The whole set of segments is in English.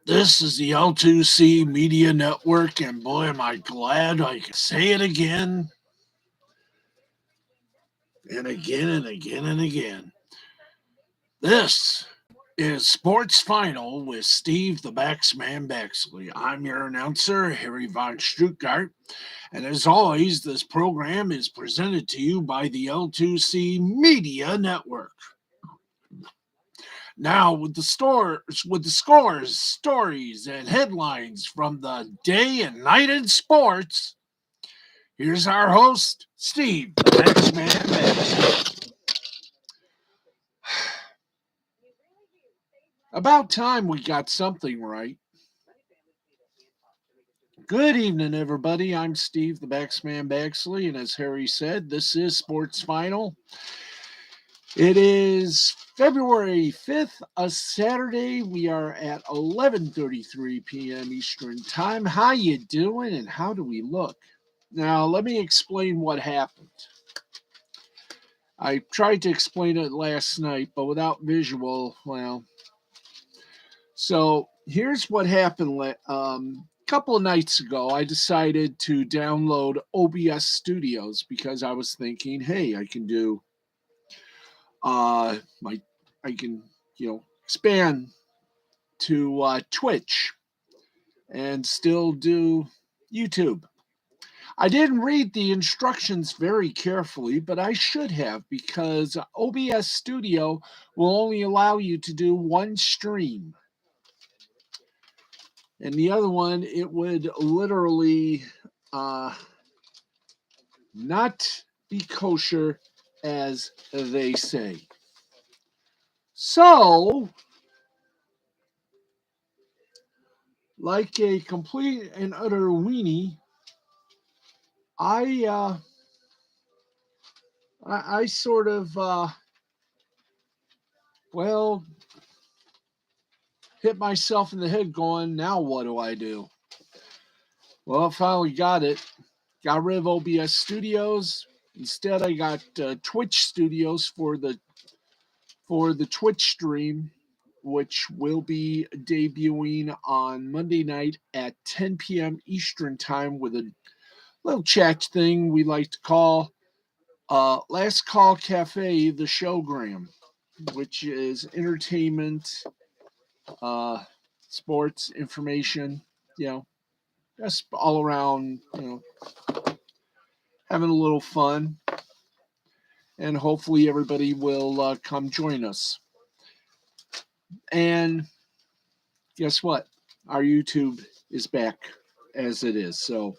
This is the L2C Media Network, and boy, am I glad I can say it again and again and again and again. This is Sports Final with Steve the Baxman Baxley. I'm your announcer, Harry Von Stuttgart, and as always, this program is presented to you by the L2C Media Network. Now, with the scores, stories, and headlines from the day and night in sports, here's our host, Steve, the next man Max. About time we got something right. Good evening, everybody. I'm Steve, the Baxman Baxley, and as Harry said, this is Sports Final. It is February 5th, a Saturday. We are at 11:33 p.m. Eastern Time. How you doing, and how do we look? Now, let me explain what happened. I tried to explain it last night, but without visual, well. So here's what happened. A couple of nights ago, I decided to download OBS Studios because I was thinking, hey, I can do I can expand to Twitch and still do YouTube. I didn't read the instructions very carefully, but I should have because OBS Studio will only allow you to do one stream. And the other one, it would literally not be kosher, as they say. So, like a complete and utter weenie, I sort of hit myself in the head going, now what do I do? Well, I finally got it. Got rid of OBS Studios. Instead, I got Twitch Studios for the Twitch stream, which will be debuting on Monday night at 10 p.m. Eastern Time with a little chat thing we like to call Last Call Cafe, the Showgram, which is entertainment, sports, information, just all around, having a little fun. And hopefully everybody will come join us. And guess what? Our YouTube is back as it is. So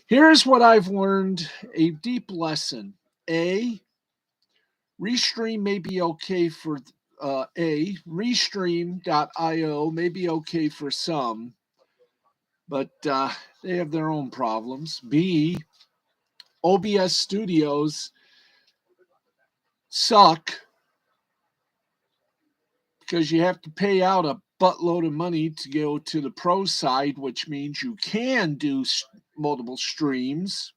here's what I've learned, a deep lesson. Restream may be okay for Restream.io may be okay for some, but they have their own problems. B, OBS Studios suck because you have to pay out a buttload of money to go to the pro side, which means you can do multiple streams.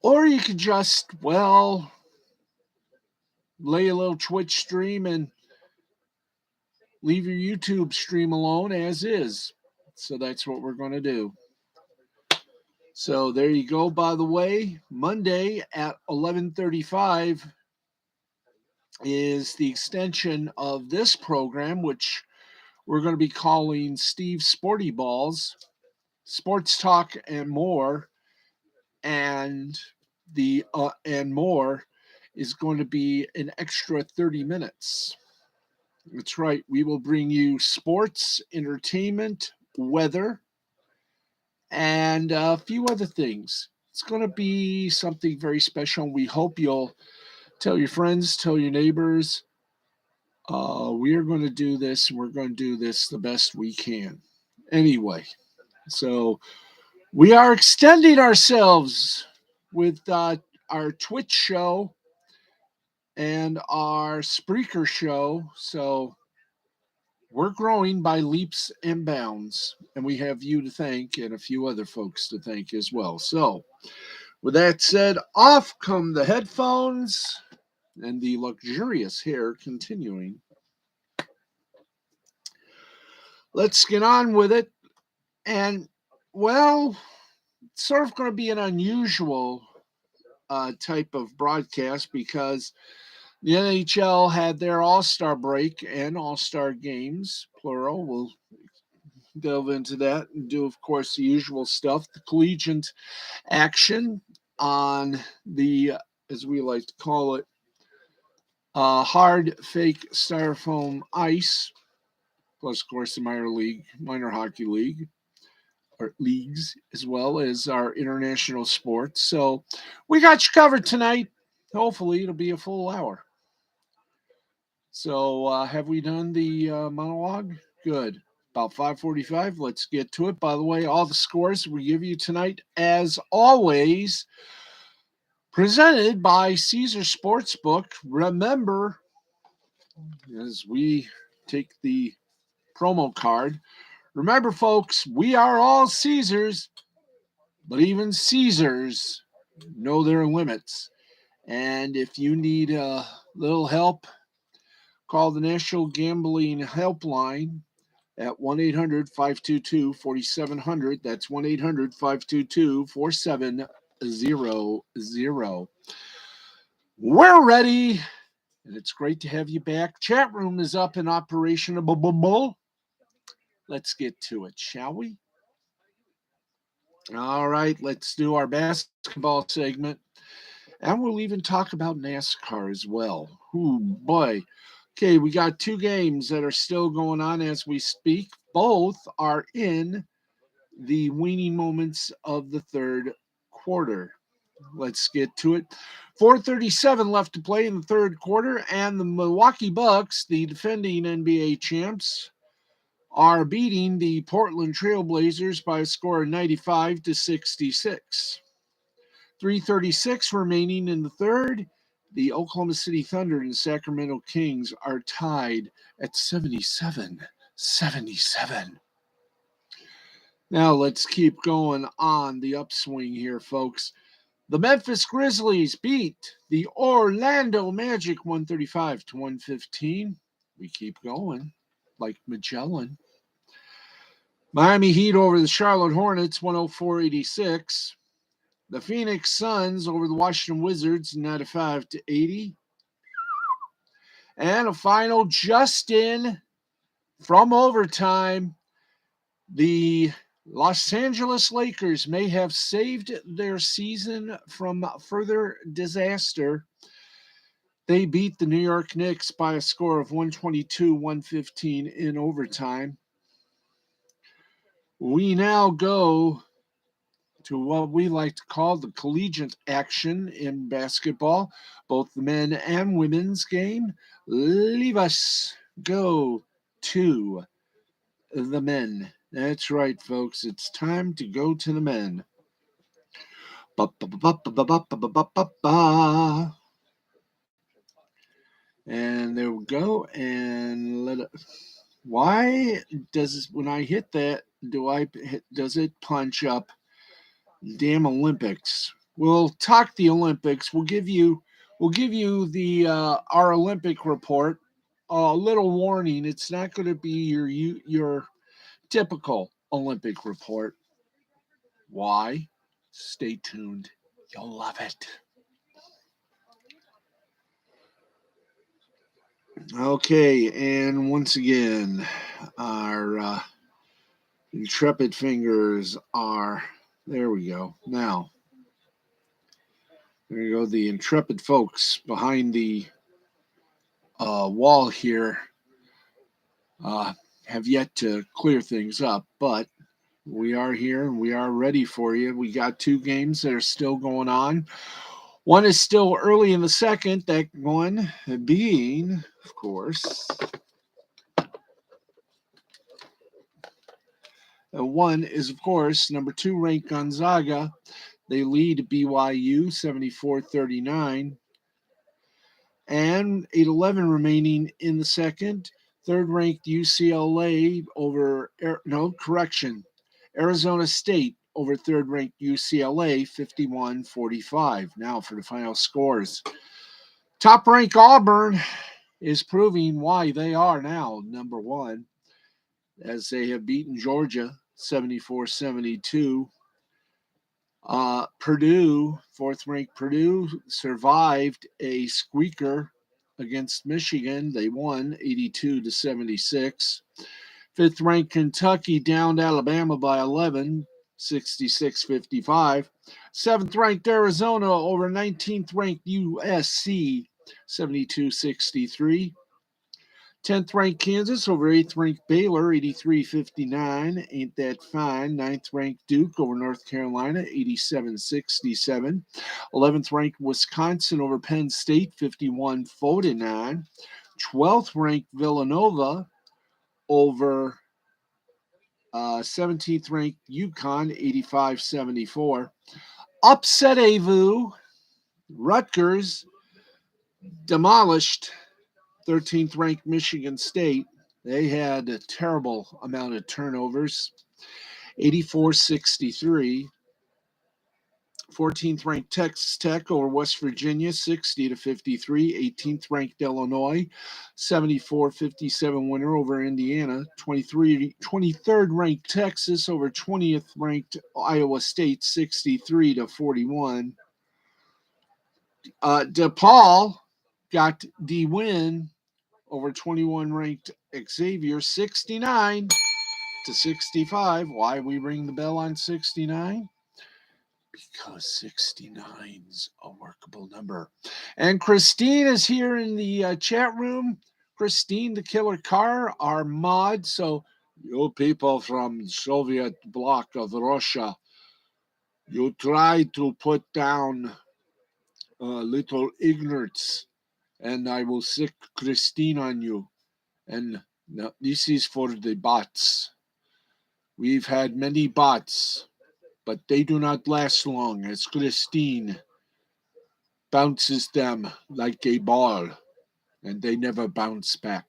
Or you could just, lay a little Twitch stream and leave your YouTube stream alone as is. So that's what we're going to do. So there you go. By the way, Monday at 11:35 is the extension of this program, which we're going to be calling Steve's Sporty Balls, Sports Talk and More, and the and more is going to be an extra 30 minutes. That's right. We will bring you sports, entertainment, weather, and a few other things. It's going to be something very special. We hope you'll tell your friends, tell your neighbors. We are going to do this, and we're going to do this the best we can. Anyway, so we are extending ourselves with our Twitch show and our Spreaker show. So we're growing by leaps and bounds, and we have you to thank and a few other folks to thank as well. So with that said, off come the headphones and the luxurious hair continuing. let's get on with it. And, well, it's sort of going to be an unusual type of broadcast because the NHL had their All-Star break and All-Star games, plural. We'll delve into that and do, of course, the usual stuff, the collegiate action on the, as we like to call it, hard fake styrofoam ice, plus, of course, the minor hockey league, or leagues, as well as our international sports. So we got you covered tonight. Hopefully, it'll be a full hour. So, have we done the monologue? Good. About 5:45. Let's get to it. By the way, all the scores we give you tonight, as always, presented by Caesar Sportsbook. Remember, as we take the promo card, remember, folks, we are all Caesars, but even Caesars know their limits. And if you need a little help, call the National Gambling Helpline at 1-800-522-4700. That's 1-800-522-4700. We're ready, and it's great to have you back. Chat room is up and operational. Let's get to it, shall we? All right, let's do our basketball segment. And we'll even talk about NASCAR as well. Ooh, boy. Okay, we got two games that are still going on as we speak. Both are in the waning moments of the third quarter. Let's get to it. 4:37 left to play in the third quarter, and the Milwaukee Bucks, the defending NBA champs, are beating the Portland Trailblazers by a score of 95-66. 3:36 remaining in the third. The Oklahoma City Thunder and Sacramento Kings are tied at 77-77. Now let's keep going on the upswing here, folks. The Memphis Grizzlies beat the Orlando Magic 135-115. We keep going like Magellan. Miami Heat over the Charlotte Hornets 104-86. The Phoenix Suns over the Washington Wizards 95-80. And a final just in from overtime. The Los Angeles Lakers may have saved their season from further disaster. They beat the New York Knicks by a score of 122-115 in overtime. We now go to what we like to call the collegiate action in basketball, both the men and women's game. Leave us go to the men. That's right, folks. It's time to go to the men. And there we go. And let it. Why does when I hit that does it punch up damn Olympics? We'll talk the Olympics. We'll give you the our Olympic report. A little warning: it's not going to be your typical Olympic report. Why? Stay tuned. You'll love it. Okay, and once again, our intrepid fingers are. There we go. Now, there you go. The intrepid folks behind the wall here have yet to clear things up, but we are here and we are ready for you. We got two games that are still going on. One is still early in the second, that one being, of course, one is, of course, number 2 ranked Gonzaga. They lead BYU 74-39. And 8:11 remaining in the second. Third ranked UCLA over, Arizona State over third ranked UCLA 51-45. Now for the final scores. Top ranked Auburn is proving why they are now number one. as they have beaten Georgia 74-72. Purdue, fourth-ranked Purdue, survived a squeaker against Michigan. They won 82-76. Fifth-ranked Kentucky downed Alabama by 11, 66-55. Seventh-ranked Arizona over 19th-ranked USC, 72-63. 10th-ranked Kansas over 8th-ranked Baylor, 83-59. Ain't that fine. 9th-ranked Duke over North Carolina, 87-67. 11th-ranked Wisconsin over Penn State, 51-49. 12th-ranked Villanova over 17th-ranked UConn, 85-74. Upset Avu, Rutgers demolished 13th-ranked Michigan State. They had a terrible amount of turnovers, 84-63. 14th-ranked Texas Tech over West Virginia, 60-53. 18th-ranked Illinois, 74-57 winner over Indiana. 23rd-ranked Texas over 20th-ranked Iowa State, 63-41. DePaul got the win over 21-ranked Xavier, 69-65. Why we ring the bell on 69? Because 69's a workable number. And Christine is here in the chat room. Christine, the killer car, our mod. So you people from Soviet bloc of Russia, you try to put down little ignorance, and I will sick Christine on you. And now, this is for the bots. We've had many bots, but they do not last long, as Christine bounces them like a ball, and they never bounce back.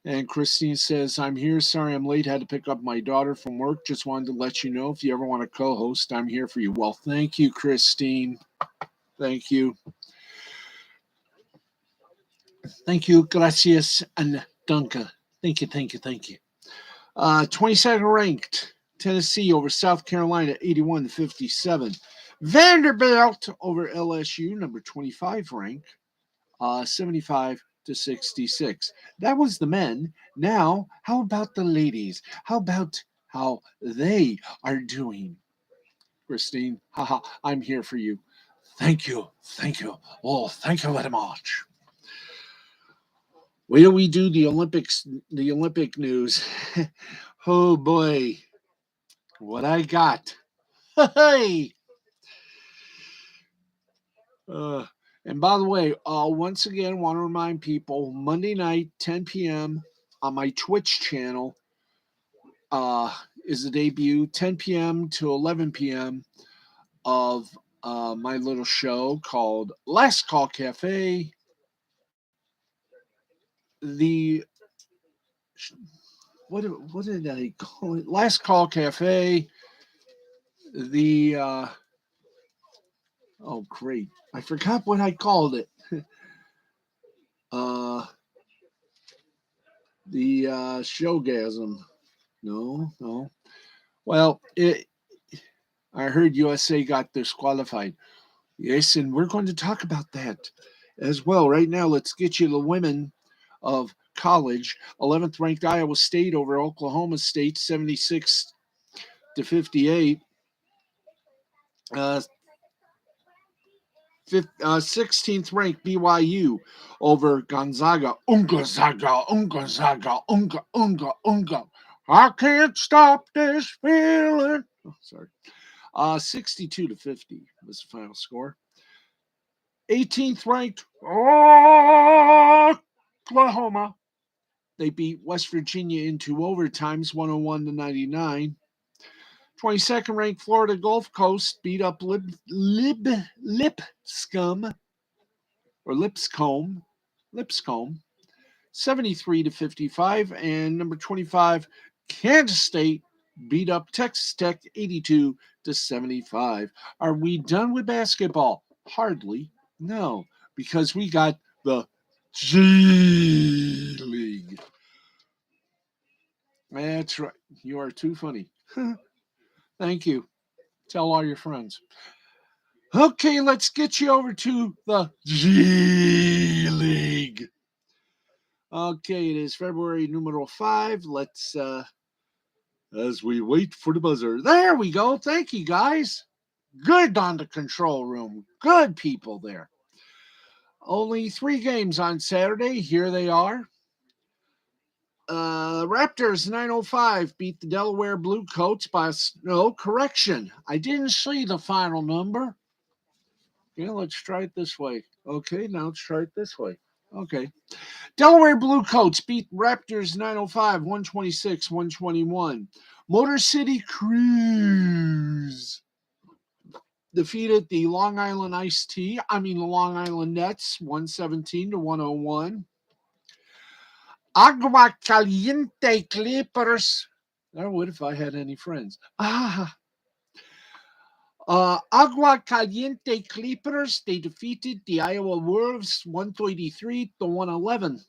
And Christine says, I'm here. Sorry I'm late. Had to pick up my daughter from work. Just wanted to let you know if you ever want to co-host, I'm here for you. Well, thank you, Christine. Thank you. Thank you. Gracias and danke. Thank you. 22nd ranked Tennessee over South Carolina, 81-57. Vanderbilt over LSU, number 25 ranked, 75-66. That was the men. Now, how about the ladies? How about how they are doing? Christine, haha, I'm here for you. Thank you. Oh, thank you very much. Wait till we do the Olympics, the Olympic news. Oh boy, what I got. Hey! And by the way, once again, want to remind people, Monday night, 10 p.m. on my Twitch channel is the debut, 10 p.m. to 11 p.m. of my little show called Last Call Cafe. The what did I call it? Last Call Cafe. The oh great, I forgot what I called it. The showgasm. No. Well, I heard USA got disqualified. Yes, and we're going to talk about that as well. Right now, let's get you the women of college. 11th ranked Iowa State over Oklahoma State, 76-58. 16th ranked BYU over Gonzaga. Unga. I can't stop this feeling. Oh, sorry. 62-50 was the final score. 18th ranked Oklahoma. They beat West Virginia into overtimes, 101-99. 22nd ranked Florida Gulf Coast beat up Lipscomb, 73-55. And number 25, Kansas State beat up Texas Tech 82-75. Are we done with basketball? Hardly. No, because we got the G League. That's right. You are too funny. Thank you. Tell all your friends. Okay, let's get you over to the G League. Okay, it is February numero 5. Let's as we wait for the buzzer. There we go. Thank you, guys. Good on the control room. Good people there. Only 3 games on Saturday. Here they are. Raptors 905 beat the Delaware Blue Coats by no correction. I didn't see the final number. Yeah, let's try it this way. Okay, now let's try it this way. Okay. Delaware Blue Coats beat Raptors 905 126 121. Motor City Cruise defeated the Long Island the Long Island Nets 117 to 101. Agua Caliente Clippers. I would if I had any friends. Agua Caliente Clippers, they defeated the Iowa Wolves 133 to 111.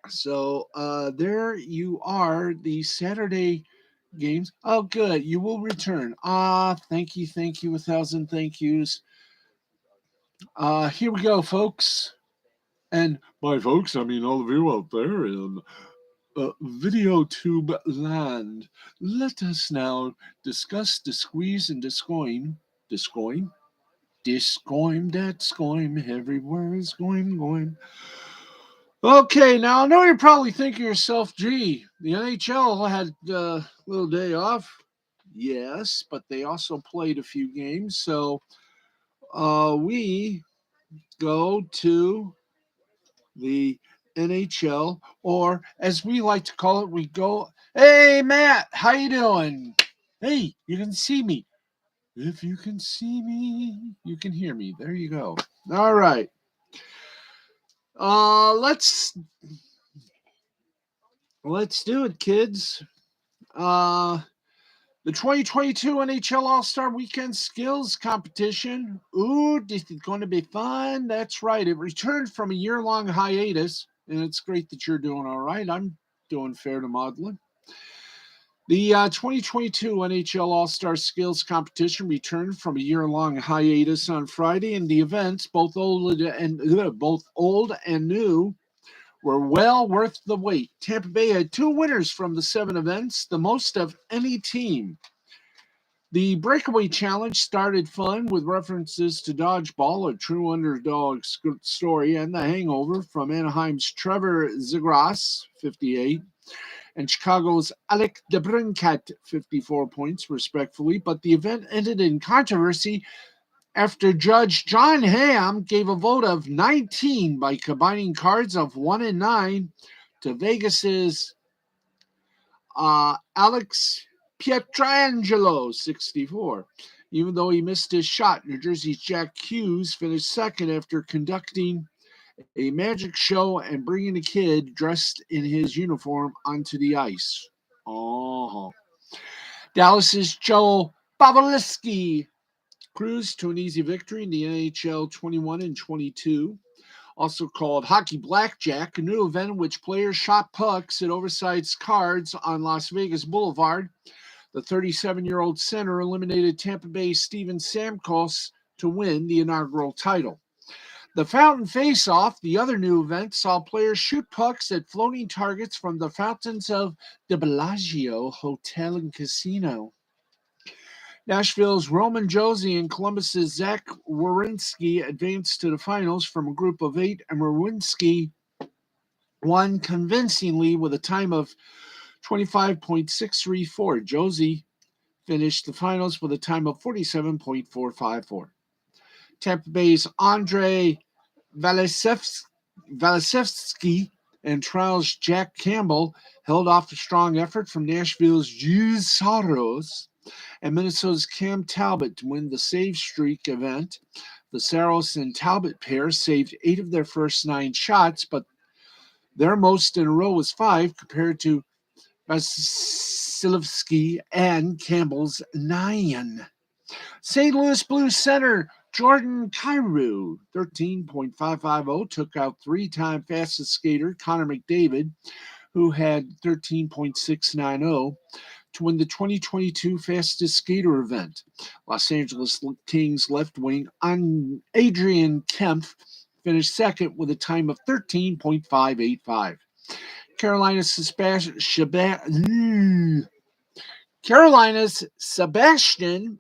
So there you are, the Saturday games. Oh, good. You will return. Thank you, 1,000 thank yous. Here we go, folks. And by folks, I mean all of you out there in video tube land. Let us now discuss the squeeze and discoin. Discoin? Discoin, that scoin, everywhere is going. Okay, now I know you're probably thinking to yourself, gee, the NHL had a little day off. Yes, but they also played a few games. So we go to the NHL, or as we like to call it, we go, hey, Matt, how you doing? Hey, you can see me. If you can see me, you can hear me. There you go. All right. Let's do it, kids. The 2022 NHL All-Star Weekend Skills Competition. Ooh, this is going to be fun. That's right. It returned from a year-long hiatus, and it's great that you're doing all right. I'm doing fair to modeling. The 2022 NHL All-Star Skills Competition returned from a year-long hiatus on Friday, and the events, both old and new, were well worth the wait. Tampa Bay had 2 winners from the 7 events, the most of any team. The Breakaway Challenge started fun with references to Dodgeball, a true underdog story, and The Hangover from Anaheim's Trevor Zegras, 58, and Chicago's Alec DeBrincat, 54 points, respectively. But the event ended in controversy after Judge John Hamm gave a vote of 19 by combining cards of 1 and 9 to Vegas's Alex Pietrangelo, 64. Even though he missed his shot, New Jersey's Jack Hughes finished second after conducting a magic show and bringing a kid dressed in his uniform onto the ice. Oh. Dallas's Joe Pavelski cruised to an easy victory in the NHL 21 and 22. Also called Hockey Blackjack, a new event in which players shot pucks at oversized cards on Las Vegas Boulevard. The 37-year-old center eliminated Tampa Bay's Steven Stamkos to win the inaugural title. The Fountain Face-Off, the other new event, saw players shoot pucks at floating targets from the fountains of the Bellagio Hotel and Casino. Nashville's Roman Josi and Columbus's Zach Werenski advanced to the finals from a group of 8, and Werenski won convincingly with a time of 25.634. Josi finished the finals with a time of 47.454. Tampa Bay's Andre Vasilevsky and Trials' Jack Campbell held off a strong effort from Nashville's Jules Saros and Minnesota's Cam Talbot to win the save streak event. The Saros and Talbot pair saved 8 of their first 9 shots, but their most in a row was 5 compared to Vasilevsky and Campbell's 9. St. Louis Blues center Jordan Kyrou, 13.550, took out 3-time fastest skater Connor McDavid, who had 13.690, to win the 2022 Fastest Skater event. Los Angeles Kings left wing Adrian Kempf finished second with a time of 13.585. Carolina's Sebastian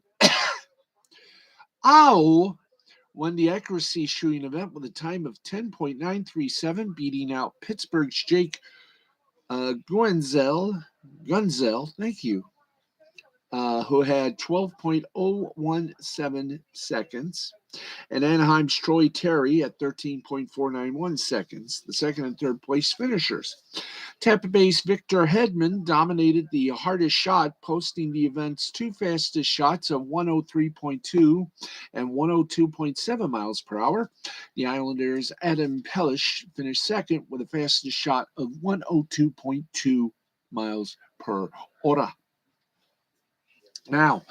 Aho won the accuracy shooting event with a time of 10.937, beating out Pittsburgh's Jake Gunzel, thank you, who had 12.017 seconds, and Anaheim's Troy Terry at 13.491 seconds, the second and third place finishers. Tampa Bay's Victor Hedman dominated the hardest shot, posting the event's two fastest shots of 103.2 and 102.7 miles per hour. The Islanders' Adam Pelech finished second with the fastest shot of 102.2 miles per hora. Now,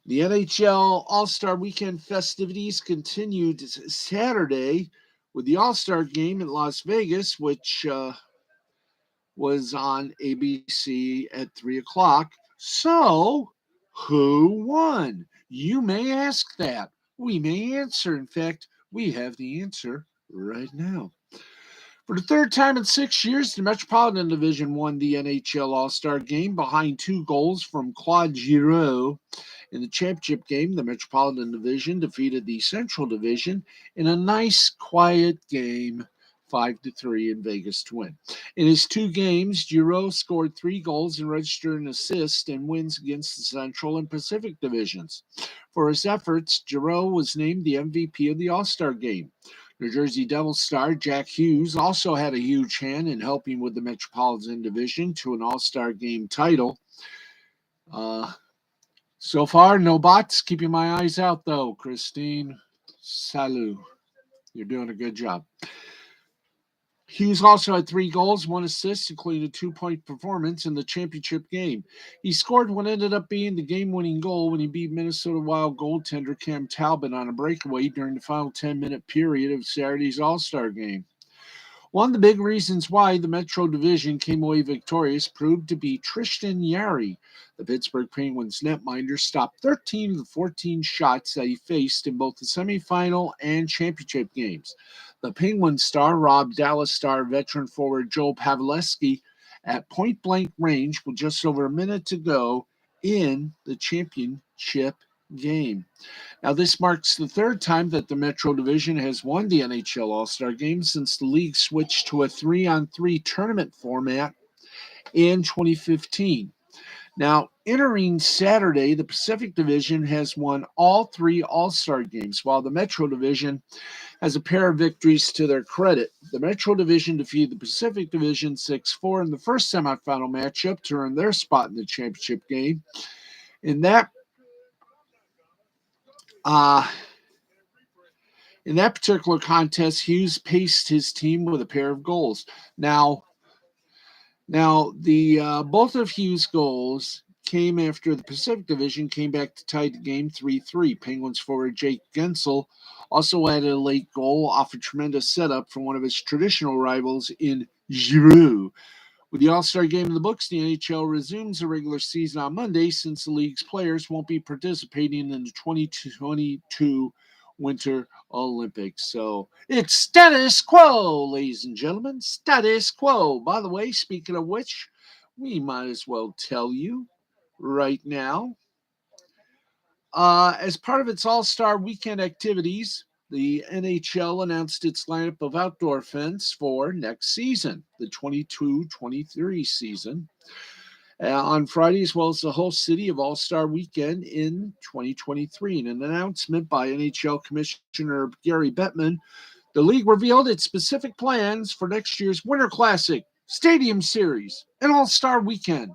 the NHL All-Star Weekend festivities continued Saturday with the All-Star Game in Las Vegas, which was on ABC at 3 o'clock. So, who won? You may ask that. We may answer. In fact, we have the answer right now. For the third time in 6 years, the Metropolitan Division won the NHL All-Star Game behind 2 goals from Claude Giroux. In the championship game, the Metropolitan Division defeated the Central Division in a nice, quiet game, 5-3 in Vegas to win. In his 2 games, Giroux scored 3 goals and registered an assist in wins against the Central and Pacific Divisions. For his efforts, Giroux was named the MVP of the All-Star Game. New Jersey Devils star Jack Hughes also had a huge hand in helping with the Metropolitan Division to an All-Star Game title. So far, no bots. Keeping my eyes out, though. Christine, salut. You're doing a good job. Hughes also had 3 goals, 1 assist, including a 2-point performance in the championship game. He scored what ended up being the game-winning goal when he beat Minnesota Wild goaltender Cam Talbot on a breakaway during the final 10-minute period of Saturday's All-Star Game. One of the big reasons why the Metro Division came away victorious proved to be Tristan Jarry. The Pittsburgh Penguins netminder stopped 13 of the 14 shots that he faced in both the semifinal and championship games. The Penguins star robbed Dallas star veteran forward Joe Pavelski at point-blank range with just over a minute to go in the championship game. Now, this marks the third time that the Metro Division has won the NHL All-Star Game since the league switched to a 3-on-3 tournament format in 2015. Now, entering Saturday, the Pacific Division has won all 3 All-Star Games, while the Metro Division has a pair of victories to their credit. The Metro Division defeated the Pacific Division 6-4 in the first semifinal matchup to earn their spot in the championship game. In that particular contest, Hughes paced his team with a pair of goals. Now the both of Hughes' goals came after the Pacific Division came back to tie the game 3-3. Penguins forward Jake Gensel also added a late goal off a tremendous setup from one of his traditional rivals in Giroux. With the All-Star Game in the books, the NHL resumes the regular season on Monday since the league's players won't be participating in the 2022 Winter Olympics. So it's status quo, ladies and gentlemen. Status quo. By the way, speaking of which, we might as well tell you right now. As part of its All-Star Weekend activities, the NHL announced its lineup of outdoor events for next season, the 22-23 season, on Friday, as well as the host city of All-Star Weekend in 2023. In an announcement by NHL Commissioner Gary Bettman, the league revealed its specific plans for next year's Winter Classic, Stadium Series, and All-Star Weekend.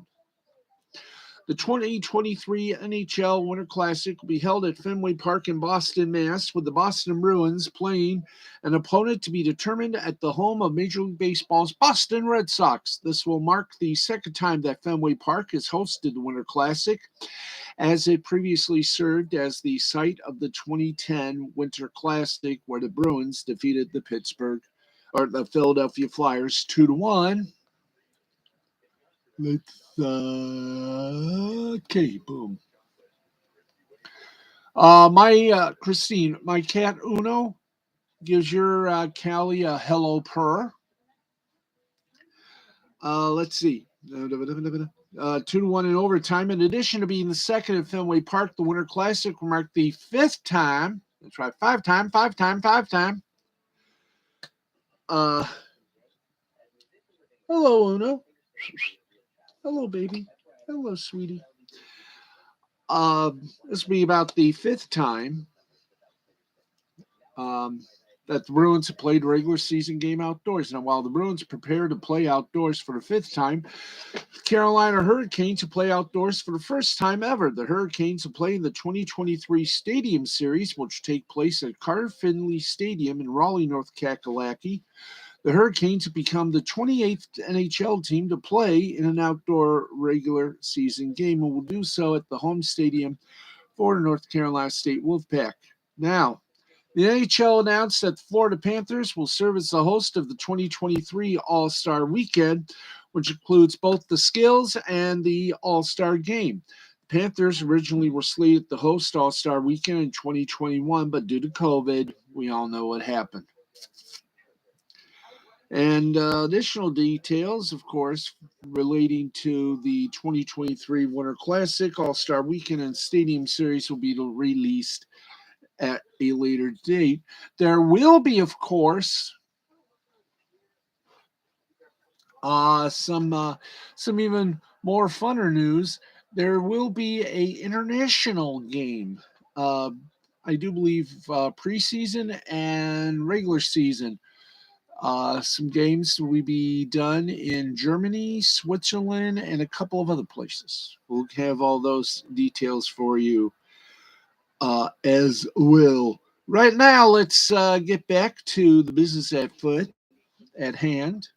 The 2023 NHL Winter Classic will be held at Fenway Park in Boston, Mass., with the Boston Bruins playing an opponent to be determined at the home of Major League Baseball's Boston Red Sox. This will mark the second time that Fenway Park has hosted the Winter Classic, as it previously served as the site of the 2010 Winter Classic, where the Bruins defeated the Philadelphia Flyers 2-1. Let's okay, boom. Christine, my cat Uno gives your Callie a hello purr. Let's see. 2-1 in overtime. In addition to being the second at Fenway Park, the Winter Classic will mark the fifth time. That's right, five time. Uh, hello, Uno. Hello, baby. Hello, sweetie. This will be about the fifth time that the Bruins have played a regular season game outdoors. Now, while the Bruins prepare to play outdoors for the fifth time, the Carolina Hurricanes will play outdoors for the first time ever. The Hurricanes will play in the 2023 Stadium Series, which will take place at Carter Finley Stadium in Raleigh, North Kakalaki. The Hurricanes have become the 28th NHL team to play in an outdoor regular season game and will do so at the home stadium for the North Carolina State Wolfpack. Now, the NHL announced that the Florida Panthers will serve as the host of the 2023 All-Star Weekend, which includes both the skills and the All-Star Game. The Panthers originally were slated to host All-Star Weekend in 2021, but due to COVID, we all know what happened. And additional details, of course, relating to the 2023 Winter Classic, All-Star Weekend, and Stadium Series will be released at a later date. There will be, of course, some even more funner news. There will be a international game. I do believe preseason and regular season. Some games will be done in Germany, Switzerland, and a couple of other places. We'll have all those details for you as well. Right now, let's get back to the business at hand.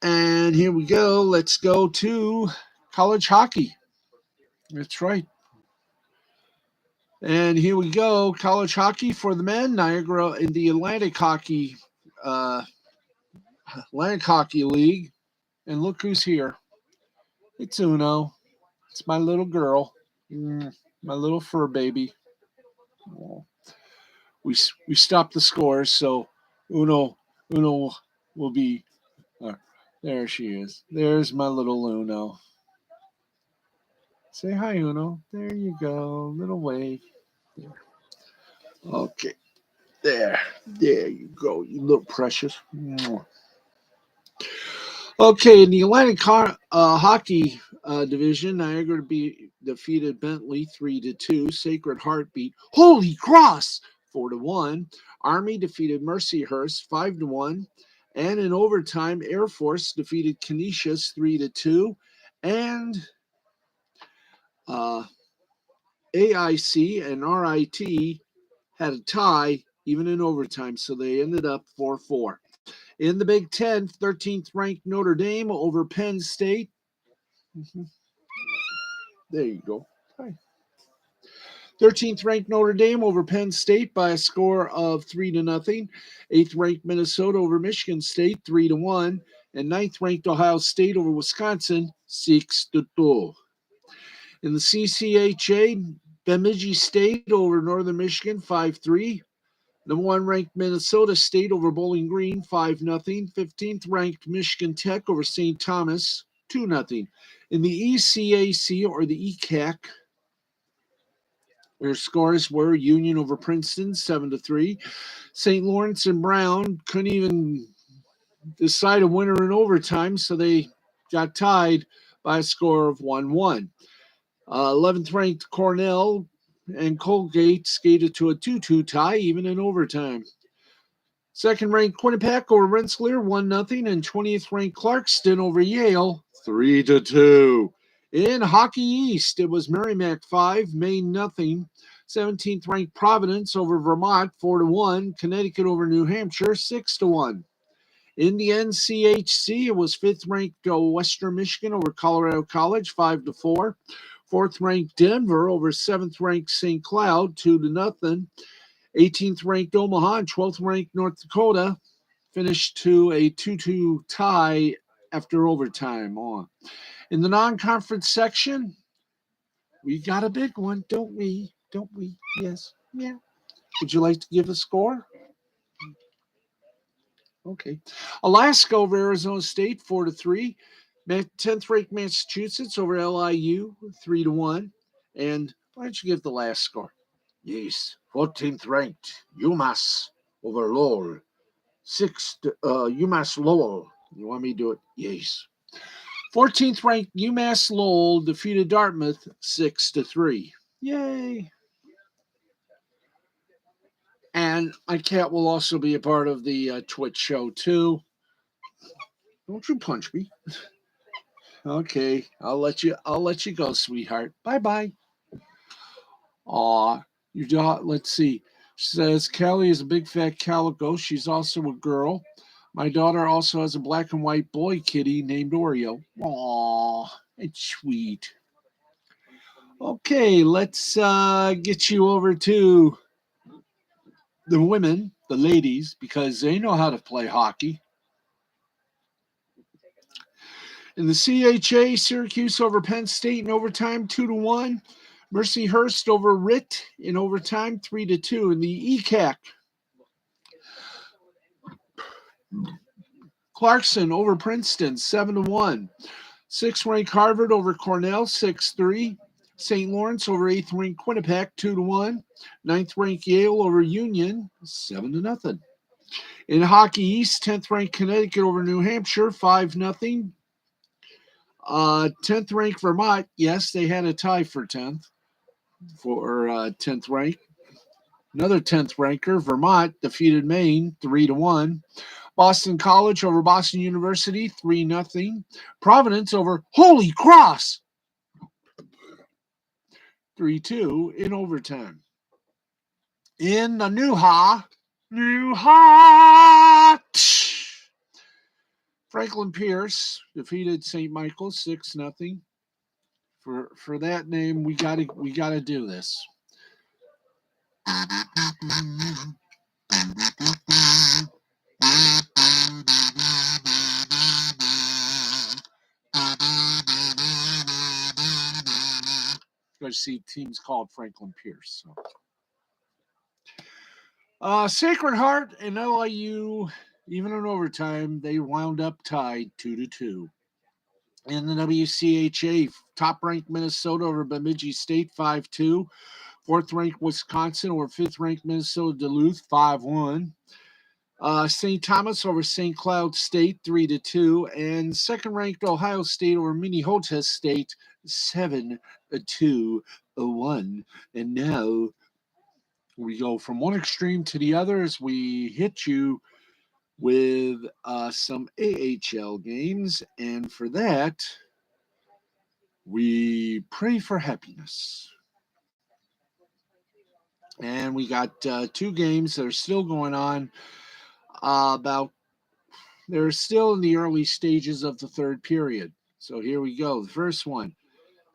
And here we go. Let's go to college hockey. That's right. And here we go. College hockey for the men. Niagara in the Atlantic Hockey League. And look who's here. It's Uno. It's my little girl. My little fur baby. Oh. We stopped the scores, so Uno will be. There she is. There's my little Uno. Say hi, Uno. There you go. Little wave. There. Okay. There you go. You little precious. Okay, in the Atlantic Hockey Division, Niagara defeated Bentley 3-2. Sacred Heart beat Holy Cross 4-1. Army defeated Mercyhurst 5-1. And in overtime, Air Force defeated Canisius 3-2. And AIC and RIT had a tie even in overtime, so they ended up 4-4. In the Big Ten, 13th ranked Notre Dame over Penn State. There you go. Hi. 13th ranked Notre Dame over Penn State by a score of 3-0. 8th ranked Minnesota over Michigan State 3-1. And 9th ranked Ohio State over Wisconsin 6-2. In the CCHA, Bemidji State over Northern Michigan 5-3. Number 1 ranked Minnesota State over Bowling Green 5-0. 15th ranked Michigan Tech over St. Thomas 2-0. In the ECAC or the ECAC, their scores were Union over Princeton 7-3. St. Lawrence and Brown couldn't even decide a winner in overtime, so they got tied by a score of 1-1. 11th ranked Cornell and Colgate skated to a 2-2 tie, even in overtime. Second ranked Quinnipiac over Rensselaer 1-0, and 20th ranked Clarkston over Yale 3-2. In Hockey East, it was Merrimack 5, Maine 0. 17th ranked Providence over Vermont 4-1. Connecticut over New Hampshire 6-1. In the NCHC, it was 5th ranked Western Michigan over Colorado College 5-4. 4th ranked Denver over 7th ranked St. Cloud 2-0. 18th ranked Omaha and 12th ranked North Dakota finished to a 2-2 tie after overtime. In the non-conference section, we got a big one, don't we? Don't we? Yes. Yeah. Would you like to give a score? Okay. Alaska over Arizona State, 4-3. 10th ranked Massachusetts over LIU, 3-1. And why don't you give the last score? Yes. 14th ranked UMass over Lowell, UMass Lowell. You want me to do it? Yes. 14th ranked UMass Lowell defeated Dartmouth 6-3. Yay. And my cat will also be a part of the Twitch show too. Don't you punch me. Okay, I'll let you go, sweetheart. Bye-bye. Aw, your daughter, let's see. She says Callie is a big fat calico. She's also a girl. My daughter also has a black and white boy kitty named Oreo. Aw, it's sweet. Okay, let's get you over to the women, the ladies, because they know how to play hockey. In the CHA, Syracuse over Penn State in overtime, 2-1. Mercyhurst over Ritt in overtime, 3-2. In the ECAC, Clarkson over Princeton, 7-1. 6th ranked Harvard over Cornell, 6-3. St. Lawrence over 8th ranked Quinnipiac, 2-1. 9th ranked Yale over Union, 7-0. In Hockey East, 10th ranked Connecticut over New Hampshire, 5-0. 10th ranked Vermont, yes, they had a tie for 10th. For 10th rank. Another 10th ranker, Vermont, defeated Maine 3-1. Boston College over Boston University 3-0. Providence over Holy Cross 3-2 in overtime. In the New Ha, Franklin Pierce defeated St. Michael's 6-0. For that name, we gotta do this. Go see teams called Franklin Pierce. Sacred Heart and LIU, even in overtime, they wound up tied 2-2. In the WCHA, top-ranked Minnesota over Bemidji State 5-2. 4th-ranked Wisconsin over 5th-ranked Minnesota Duluth 5-1. St. Thomas over St. Cloud State 3-2. And 2nd-ranked Ohio State over Minnehaha State 7-2-1. And now we go from one extreme to the other as we hit you with some AHL games. And for that, we pray for happiness. And we got 2 games that are still going on. They're still in the early stages of the 3rd period. So here we go. The first one.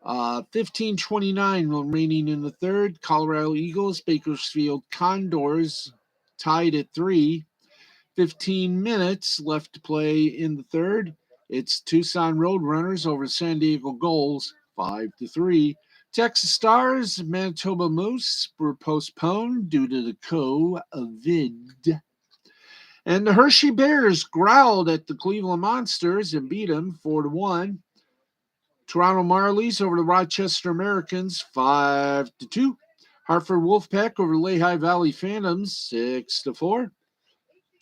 15:29 remaining in the 3rd. Colorado Eagles, Bakersfield Condors tied at 3. 15 minutes left to play in the 3rd. It's Tucson Roadrunners over San Diego Gulls, 5-3. Texas Stars, Manitoba Moose were postponed due to the COVID. And the Hershey Bears growled at the Cleveland Monsters and beat them 4-1. Toronto Marlies over the Rochester Americans, 5-2. Hartford Wolfpack over Lehigh Valley Phantoms, 6-4.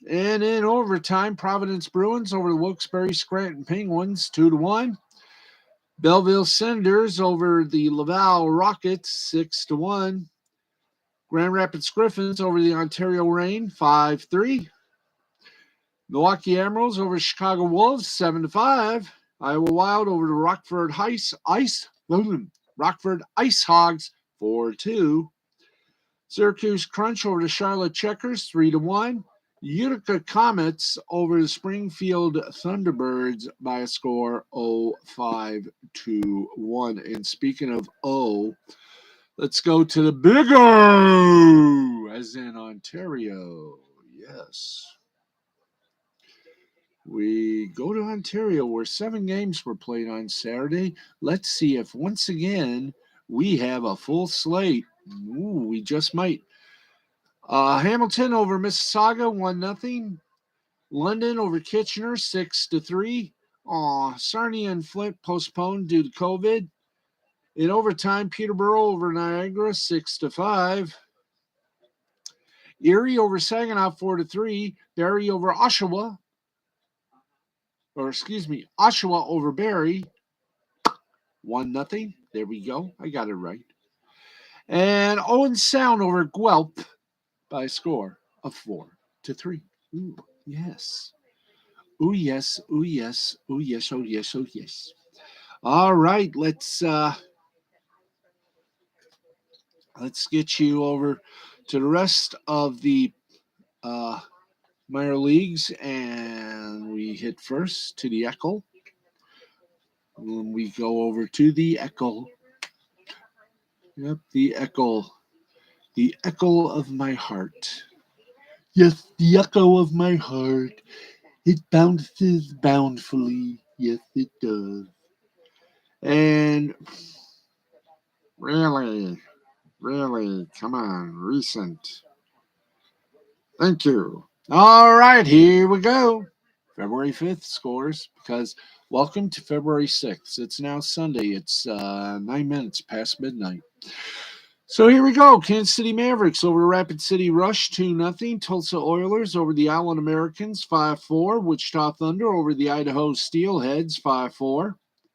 And in overtime, Providence Bruins over the Wilkes-Barre Scranton Penguins, 2-1. Belleville Senators over the Laval Rockets, 6-1. Grand Rapids Griffins over the Ontario Reign, 5-3. Milwaukee Emeralds over Chicago Wolves, 7-5. Iowa Wild over the Rockford Ice Hogs, 4-2. Syracuse Crunch over the Charlotte Checkers, 3-1. Utica Comets over the Springfield Thunderbirds by a score 5-1. And speaking of let's go to the Big O, as in Ontario. Yes. we go to Ontario where 7 games were played on Saturday. Let's see if once again we have a full slate. Ooh, we just might. Hamilton over Mississauga 1-0. London over Kitchener 6-3. Sarnia and Flint postponed due to COVID. In overtime, Peterborough over Niagara 6-5. Erie over Saginaw 4-3. Barrie over Oshawa. Oshawa over Barrie 1-0. There we go. I got it right. And Owen Sound over Guelph by a score of 4-3. Ooh, yes. Ooh, yes. Ooh, yes. Ooh, yes. Oh, yes. Oh, yes. All right. Let's get you over to the rest of the minor leagues, and we hit first to the Echo. When we go over to the Echo. Yep, the Echo. The echo of my heart. Yes, the echo of my heart. It bounces bountifully. Yes, it does. And really, come on, recent. Thank you. All right, here we go. February 5th scores, because welcome to February 6th. It's now Sunday. It's 9 minutes past midnight. So here we go. Kansas City Mavericks over Rapid City Rush 2-0. Tulsa Oilers over the Allen Americans 5-4. Wichita Thunder over the Idaho Steelheads 5-4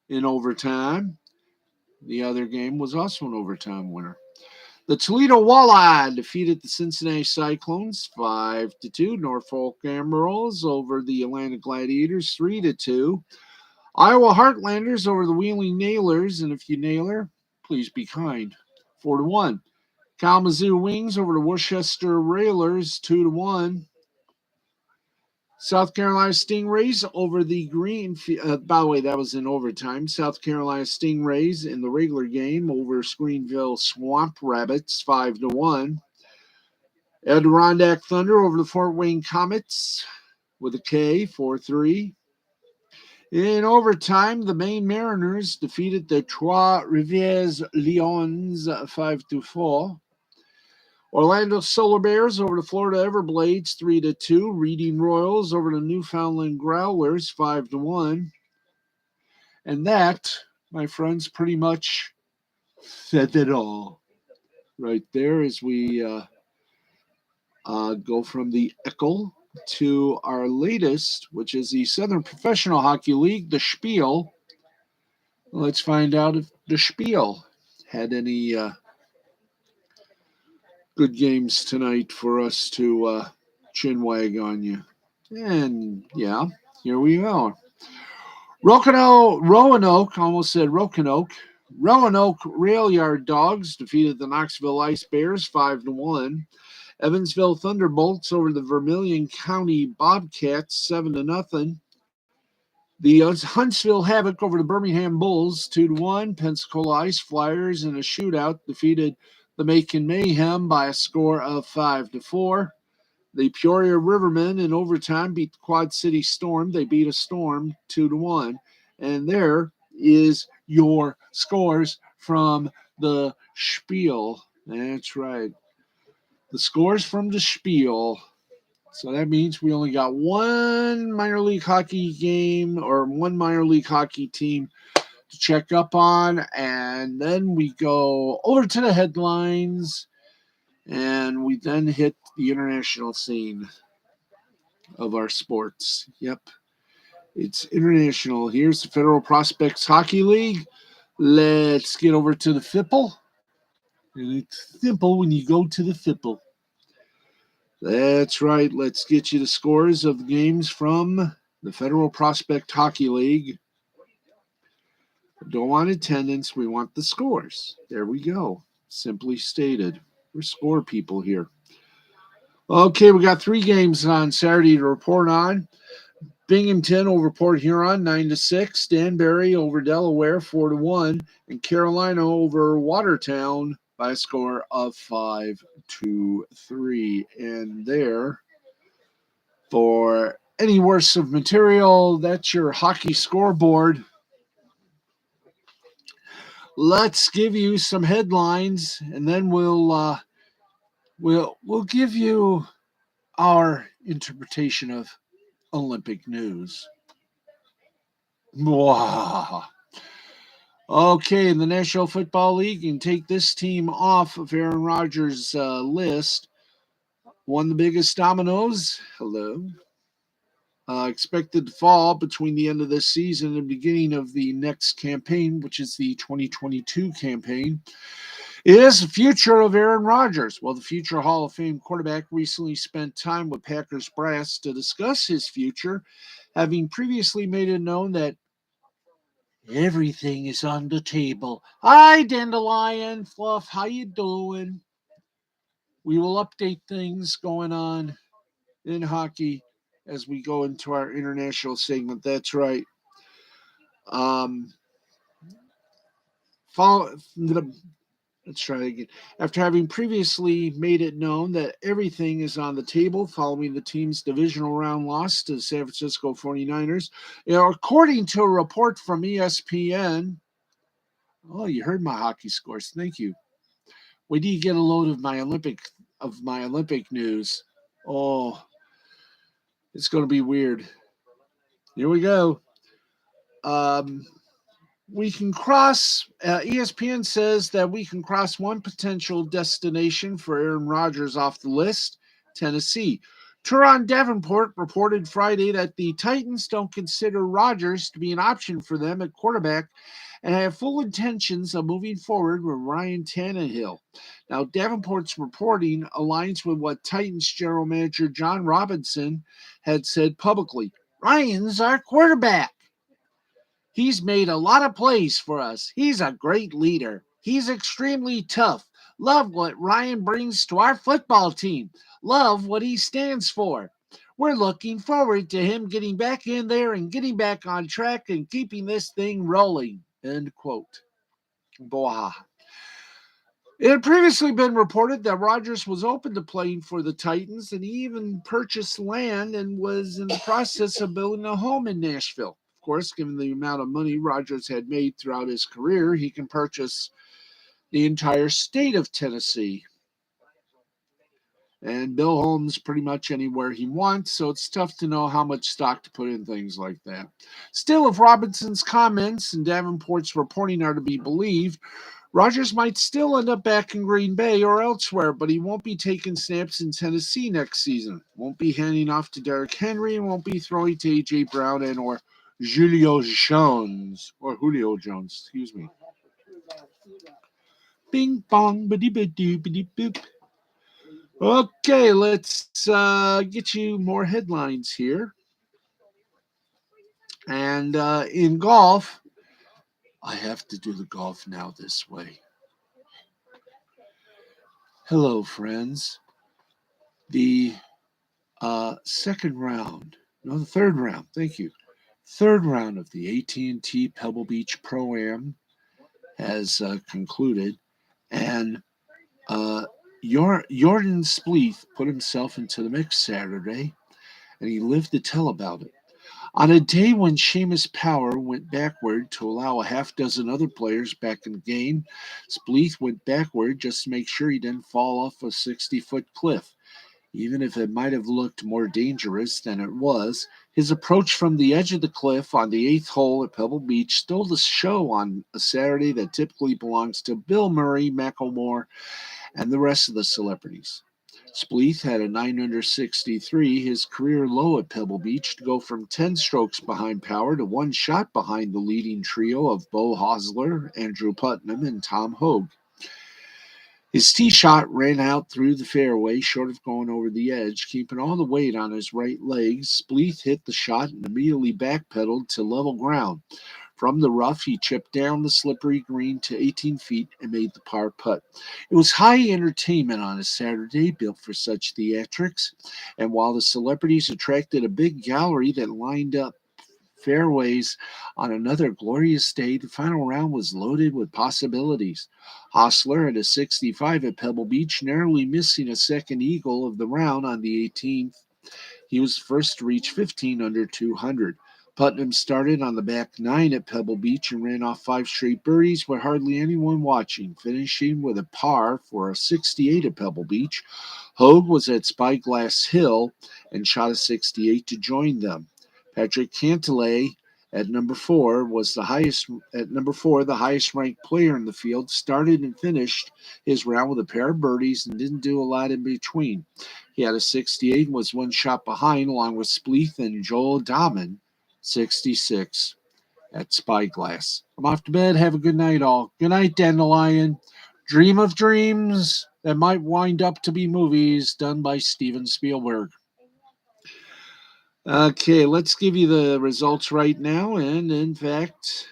in overtime. The other game was also an overtime winner. The Toledo Walleye defeated the Cincinnati Cyclones 5-2. Norfolk Admirals over the Atlanta Gladiators 3-2. Iowa Heartlanders over the Wheeling Nailers, and if you nailer, please be kind. 4-1. Kalamazoo Wings over the Worcester Railers 2-1. South Carolina Stingrays over the by the way, that was in overtime. South Carolina Stingrays in the regular game over Screenville Swamp Rabbits 5-1. Adirondack Thunder over the Fort Wayne Comets with a K 4-3. In overtime, the Maine Mariners defeated the Trois Rivières Lions 5-4. Orlando Solar Bears over the Florida Everblades 3-2. Reading Royals over the Newfoundland Growlers 5-1. And that, my friends, pretty much said it all right there as we go from the Echo to our latest, which is the Southern Professional Hockey League, the Spiel. Let's find out if the Spiel had any good games tonight for us to chinwag on you. And yeah, here we are. Roanoke, almost said Roanoke. Roanoke Rail Yard Dogs defeated the Knoxville Ice Bears 5-1. Evansville Thunderbolts over the Vermilion County Bobcats 7-0. The Huntsville Havoc over the Birmingham Bulls 2-1. Pensacola Ice Flyers in a shootout defeated the Macon Mayhem by a score of 5-4. The Peoria Rivermen in overtime beat the Quad City Storm. They beat a Storm 2-1. And there is your scores from the Spiel. That's right. The scores from the Spiel. So that means we only got one minor league hockey game or one minor league hockey team to check up on. And then we go over to the headlines. And we then hit the international scene of our sports. Yep. It's international. Here's the Federal Prospects Hockey League. Let's get over to the Fipple. And it's simple when you go to the Fipple. That's right. Let's get you the scores of the games from the Federal Prospect Hockey League. Don't want attendance. We want the scores. There we go. Simply stated. We're score people here. Okay, we got 3 games on Saturday to report on. Binghamton over Port Huron 9-6. Danbury over Delaware 4-1. And Carolina over Watertown by a score of 5-3. And there for any worse of material. That's your hockey scoreboard. Let's give you some headlines, and then we'll give you our interpretation of Olympic news. Wow. Okay, in the National Football League, you can take this team off of Aaron Rodgers' list. Won the biggest dominoes. Hello. Expected to fall between the end of this season and the beginning of the next campaign, which is the 2022 campaign, is the future of Aaron Rodgers. Well, the future Hall of Fame quarterback recently spent time with Packers brass to discuss his future, having previously made it known that everything is on the table. Hi, Dandelion Fluff. How you doing? We will update things going on in hockey as we go into our international segment. That's right. Let's try again. After having previously made it known that everything is on the table following the team's divisional round loss to the San Francisco 49ers, according to a report from ESPN. Oh, you heard my hockey scores. Thank you. Wait till you get a load of my Olympic news. Oh, it's going to be weird. Here we go. We can cross, ESPN says that we can cross one potential destination for Aaron Rodgers off the list, Tennessee. Teron Davenport reported Friday that the Titans don't consider Rodgers to be an option for them at quarterback and have full intentions of moving forward with Ryan Tannehill. Now, Davenport's reporting aligns with what Titans general manager John Robinson had said publicly. Ryan's our quarterback. He's made a lot of plays for us. He's a great leader. He's extremely tough. Love what Ryan brings to our football team. Love what he stands for. We're looking forward to him getting back in there and getting back on track and keeping this thing rolling. End quote. Boah. It had previously been reported that Rodgers was open to playing for the Titans, and he even purchased land and was in the process of building a home in Nashville. Of course, given the amount of money Rodgers had made throughout his career, he can purchase the entire state of Tennessee and build homes pretty much anywhere he wants, so it's tough to know how much stock to put in things like that. Still, if Robinson's comments and Davenport's reporting are to be believed, Rodgers might still end up back in Green Bay or elsewhere, but he won't be taking snaps in Tennessee next season. Won't be handing off to Derrick Henry and won't be throwing to A.J. Brown and or Julio Jones. Excuse me. Bing bong, ba-dee-ba-doo, Okay, let's get you more headlines here. And in golf, I have to do the golf now this way. Hello, friends. The third round, thank you. Third round of the AT&T Pebble Beach Pro-Am has concluded, and Jordan Spieth put himself into the mix Saturday, and he lived to tell about it. On a day when Seamus Power went backward to allow a half dozen other players back in the game, Spieth went backward just to make sure he didn't fall off a 60-foot cliff. Even if it might have looked more dangerous than it was, his approach from the edge of the cliff on the 8th hole at Pebble Beach stole the show on a Saturday that typically belongs to Bill Murray, Macklemore, and the rest of the celebrities. Spieth had a 9 under 63, his career low at Pebble Beach, to go from 10 strokes behind Power to one shot behind the leading trio of Beau Hossler, Andrew Putnam, and Tom Hoge. His tee shot ran out through the fairway, short of going over the edge, keeping all the weight on his right leg. Spieth hit the shot and immediately backpedaled to level ground. From the rough, he chipped down the slippery green to 18 feet and made the par putt. It was high entertainment on a Saturday, built for such theatrics, and while the celebrities attracted a big gallery that lined up fairways on another glorious day, the final round was loaded with possibilities. Hossler at a 65 at Pebble Beach, narrowly missing a second eagle of the round on the 18th. He was the first to reach 15 under 200. Putnam started on the back nine at Pebble Beach and ran off 5 straight birdies with hardly anyone watching, finishing with a par for a 68 at Pebble Beach. Hogue was at Spyglass Hill and shot a 68 to join them. Patrick Cantlay at number four was the highest the highest ranked player in the field, started and finished his round with a pair of birdies and didn't do a lot in between. He had a 68 and was one shot behind, along with Spleeth and Joel Dahman, 66 at Spyglass. I'm off to bed. Have a good night, all. Good night, Dandelion. Dream of dreams that might wind up to be movies done by Steven Spielberg. Okay, let's give you the results right now. And in fact,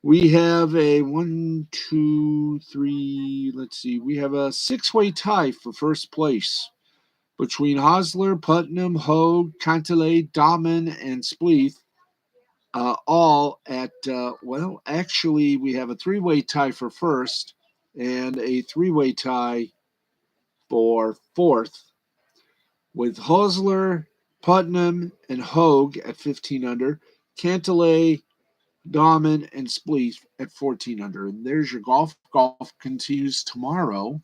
we have a 1, 2, 3, let's see, we have a 6-way tie for first place between Hosler, Putnam, Hogue, Cantlay, Dahman, and Spleeth. All at, actually, we have a 3-way tie for first and a 3-way tie for fourth, with Hosler, Putnam, and Hogue at 15 under, Cantlay, Dahman, and Spleeth at 14 under. And there's your golf. Golf continues tomorrow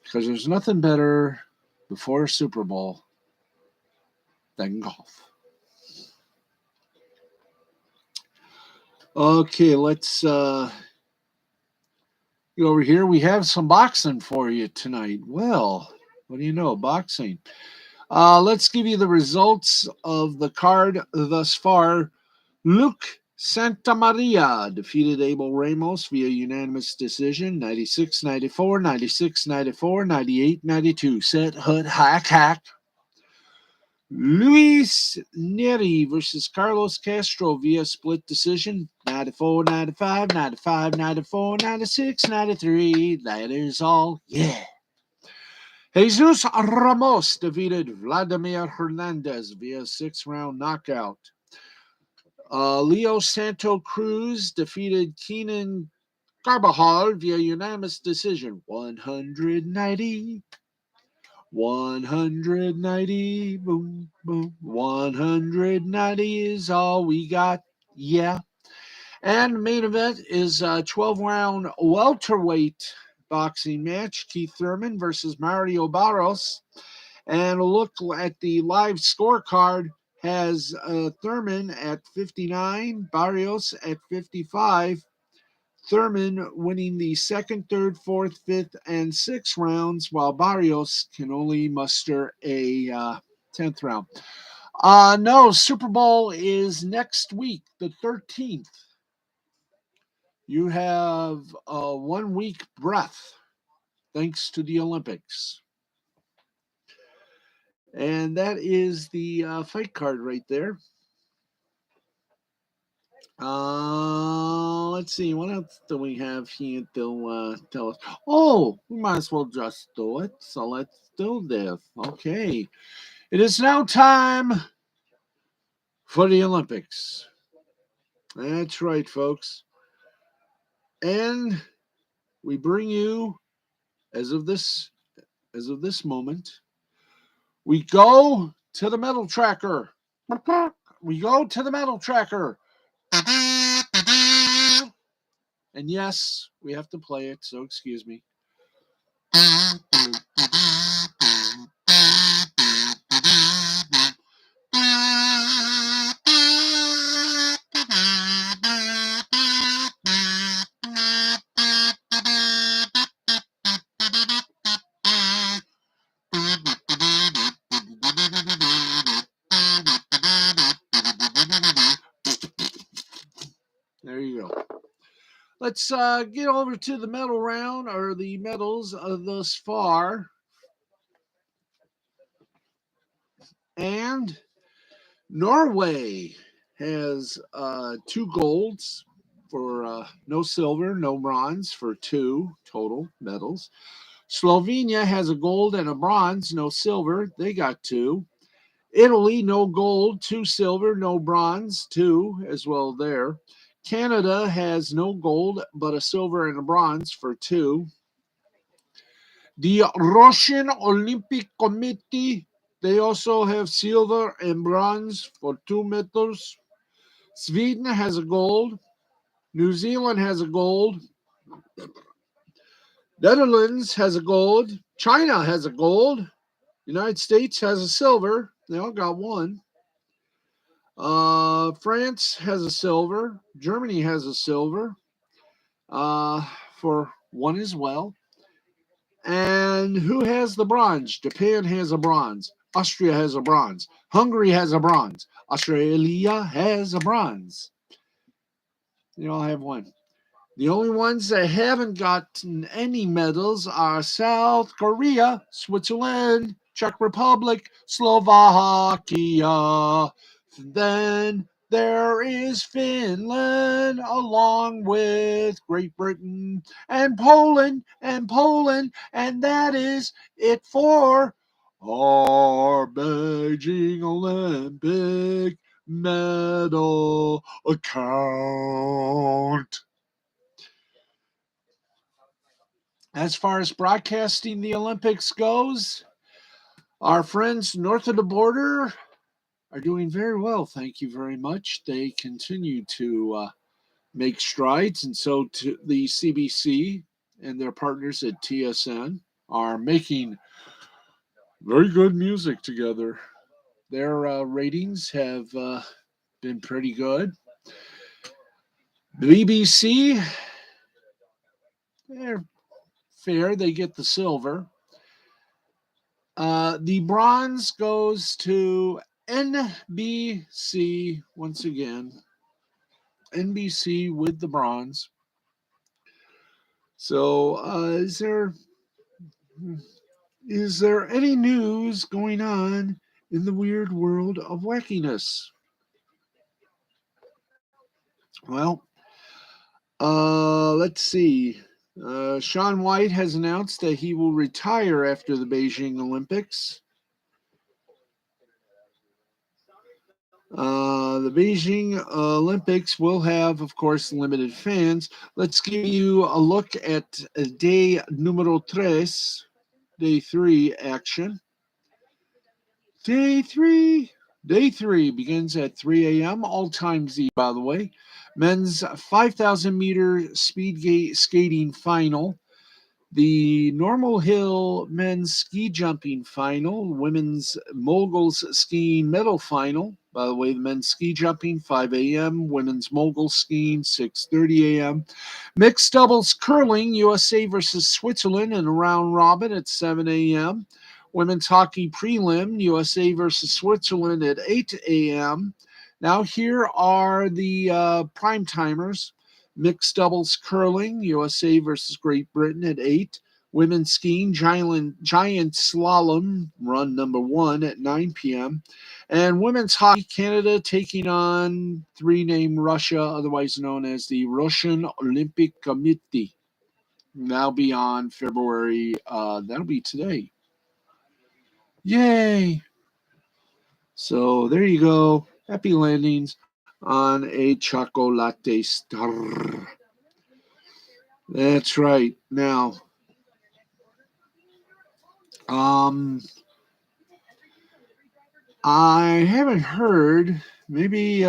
because there's nothing better before a Super Bowl than golf. Okay, let's get over here. We have some boxing for you tonight. Well, what do you know? Boxing. Let's give you the results of the card thus far. Luke Santamaria defeated Abel Ramos via unanimous decision, 96-94, 96-94, 98-92. Set, hut, hack. Luis Neri versus Carlos Castro via split decision, 94-95, 95-94, 96-93. That is all. Yeah. Jesus Ramos defeated Vladimir Hernandez via 6-round knockout. Leo Santo Cruz defeated Keenan Carbajal via unanimous decision, 190, boom, boom, 190 is all we got, yeah. And the main event is a 12-round welterweight boxing match, Keith Thurman versus Mario Barros. And a look at the live scorecard has Thurman at 59, Barrios at 55. Thurman winning the second, third, fourth, fifth, and sixth rounds, while Barrios can only muster a 10th round. No, Super Bowl is next week, the 13th. You have a 1 week breath thanks to the Olympics. And that is the fight card right there. Let's see. What else do we have here to tell us? Oh, we might as well just do it. So let's do this. Okay. It is now time for the Olympics. That's right, folks. And we bring you, as of this moment, we go to the medal tracker. We go to the medal tracker. And yes, we have to play it, so excuse me. There you go. Let's get over to the medal round, or the medals thus far. And Norway has 2 golds for no silver, no bronze for 2 total medals. Slovenia has a gold and a bronze, no silver. They got 2. Italy, no gold, 2 silver, no bronze, 2 as well there. Canada has no gold, but a silver and a bronze for 2. The Russian Olympic Committee, they also have silver and bronze for 2 meters. Sweden has a gold. New Zealand has a gold. Netherlands has a gold. China has a gold. United States has a silver. They all got one. France has a silver. Germany has a silver for one as well. And who has the bronze? Japan has a bronze. Austria has a bronze. Hungary has a bronze. Australia has a bronze. They all have one. The only ones that haven't gotten any medals are South Korea, Switzerland, Czech Republic, Slovakia. Then there is Finland, along with Great Britain and Poland, and that is it for our Beijing Olympic medal account. As far as broadcasting the Olympics goes, our friends north of the border are doing very well. Thank you very much. They continue to make strides, and so to the CBC and their partners at TSN are making very good music together. Their ratings have been pretty good. The BBC, they're fair. They get the silver. The bronze goes to NBC once again. NBC with the bronze. So, is there any news going on in the weird world of wackiness? Well, let's see. Shaun White has announced that he will retire after the Beijing Olympics. The Beijing Olympics will have, of course, limited fans. Let's give you a look at day numero tres, day 3 action. Day three begins at 3 a.m. all times Z, by the way. Men's 5,000 meter speed skating final. The normal hill men's ski jumping final, women's moguls skiing medal final. By the way, the men's ski jumping 5 a.m., women's mogul skiing 6:30 a.m. Mixed doubles curling USA versus Switzerland in a round robin at 7 a.m. Women's hockey prelim USA versus Switzerland at 8 a.m. Now here are the prime timers. Mixed doubles curling, USA versus Great Britain at 8. Women's skiing, giant slalom, run number 1 at 9 p.m. And women's hockey, Canada taking on 3 named Russia, otherwise known as the Russian Olympic Committee. That'll be on February, that'll be today. Yay! So there you go. Happy landings on a chocolate star. That's right. Now, I haven't heard. Maybe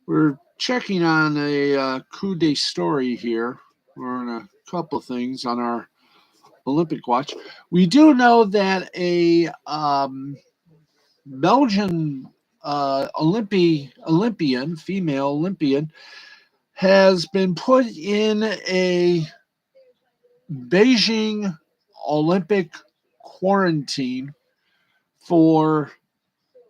we're checking on a coup de story here. We're on a couple of things on our Olympic watch. We do know that a Belgian Olympian, female Olympian, has been put in a Beijing Olympic quarantine for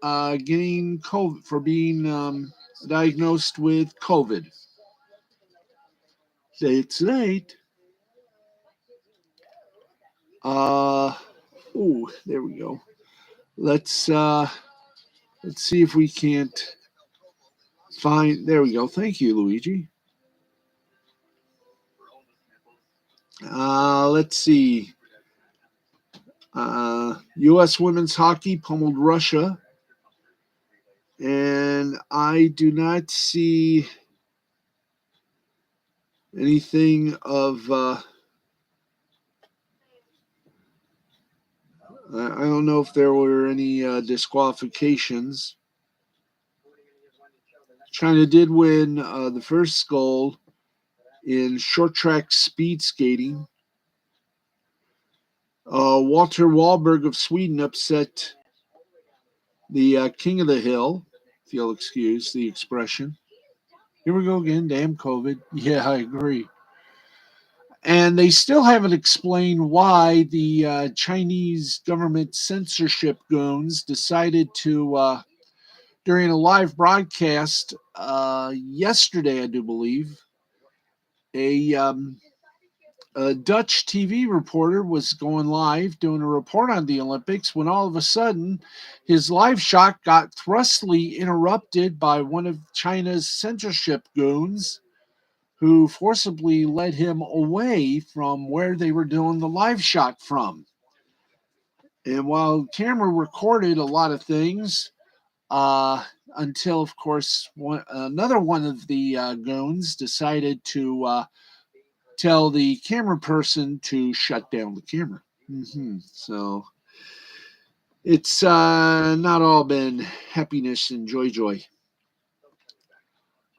getting COVID, for being diagnosed with COVID. It's late. There we go. Let's see if we can't find. There we go. Thank you, Luigi. Let's see. U.S. women's hockey pummeled Russia, and I do not see anything of I don't know if there were any disqualifications. China did win the first gold in short track speed skating. Walter Wahlberg of Sweden upset the king of the hill, if you'll excuse the expression. Here we go again, damn COVID. Yeah, I agree. And they still haven't explained why the Chinese government censorship goons decided to, during a live broadcast yesterday, I do believe, a a Dutch TV reporter was going live doing a report on the Olympics when all of a sudden his live shot got thrustily interrupted by one of China's censorship goons who forcibly led him away from where they were doing the live shot from. And while the camera recorded a lot of things, until, of course, another one of the goons decided to tell the camera person to shut down the camera. So it's not all been happiness and joy.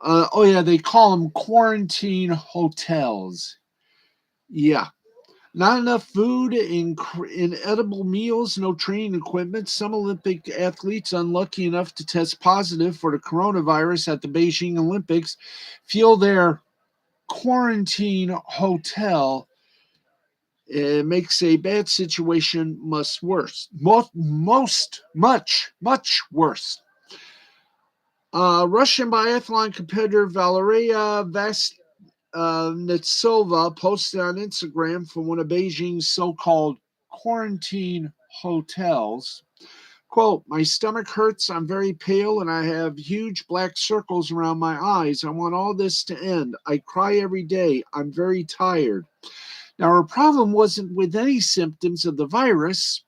Oh yeah, they call them quarantine hotels. Yeah, not enough food in edible meals, no training equipment. Some Olympic athletes unlucky enough to test positive for the coronavirus at the Beijing Olympics feel their quarantine hotel makes a bad situation much worse. Much worse. Russian biathlon competitor Valeria Nitsova posted on Instagram from one of Beijing's so-called quarantine hotels. Quote, my stomach hurts, I'm very pale, and I have huge black circles around my eyes. I want all this to end. I cry every day. I'm very tired. Now, her problem wasn't with any symptoms of the virus,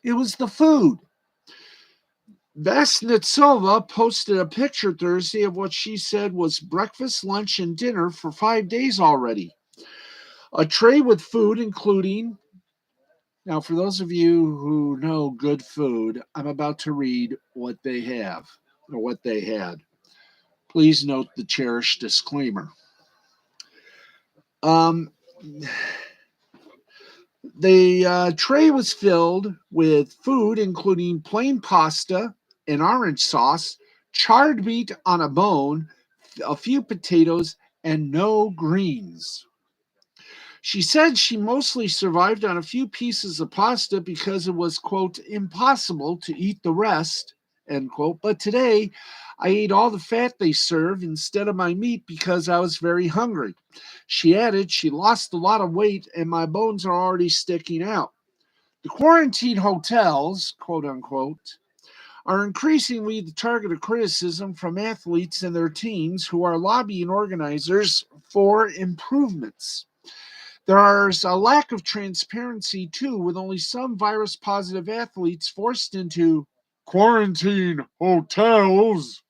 it was the food. Vasnitsova posted a picture Thursday of what she said was breakfast, lunch, and dinner for 5 days already. A tray with food, including, now for those of you who know good food, I'm about to read what they have, or what they had. Please note the cherished disclaimer. The tray was filled with food, including plain pasta and orange sauce, charred meat on a bone, a few potatoes, and no greens. She said she mostly survived on a few pieces of pasta because it was, quote, impossible to eat the rest, end quote. But today, I ate all the fat they serve instead of my meat because I was very hungry. She added she lost a lot of weight and my bones are already sticking out. The quarantine hotels, quote unquote, are increasingly the target of criticism from athletes and their teams who are lobbying organizers for improvements. There's a lack of transparency, too, with only some virus positive athletes forced into quarantine hotels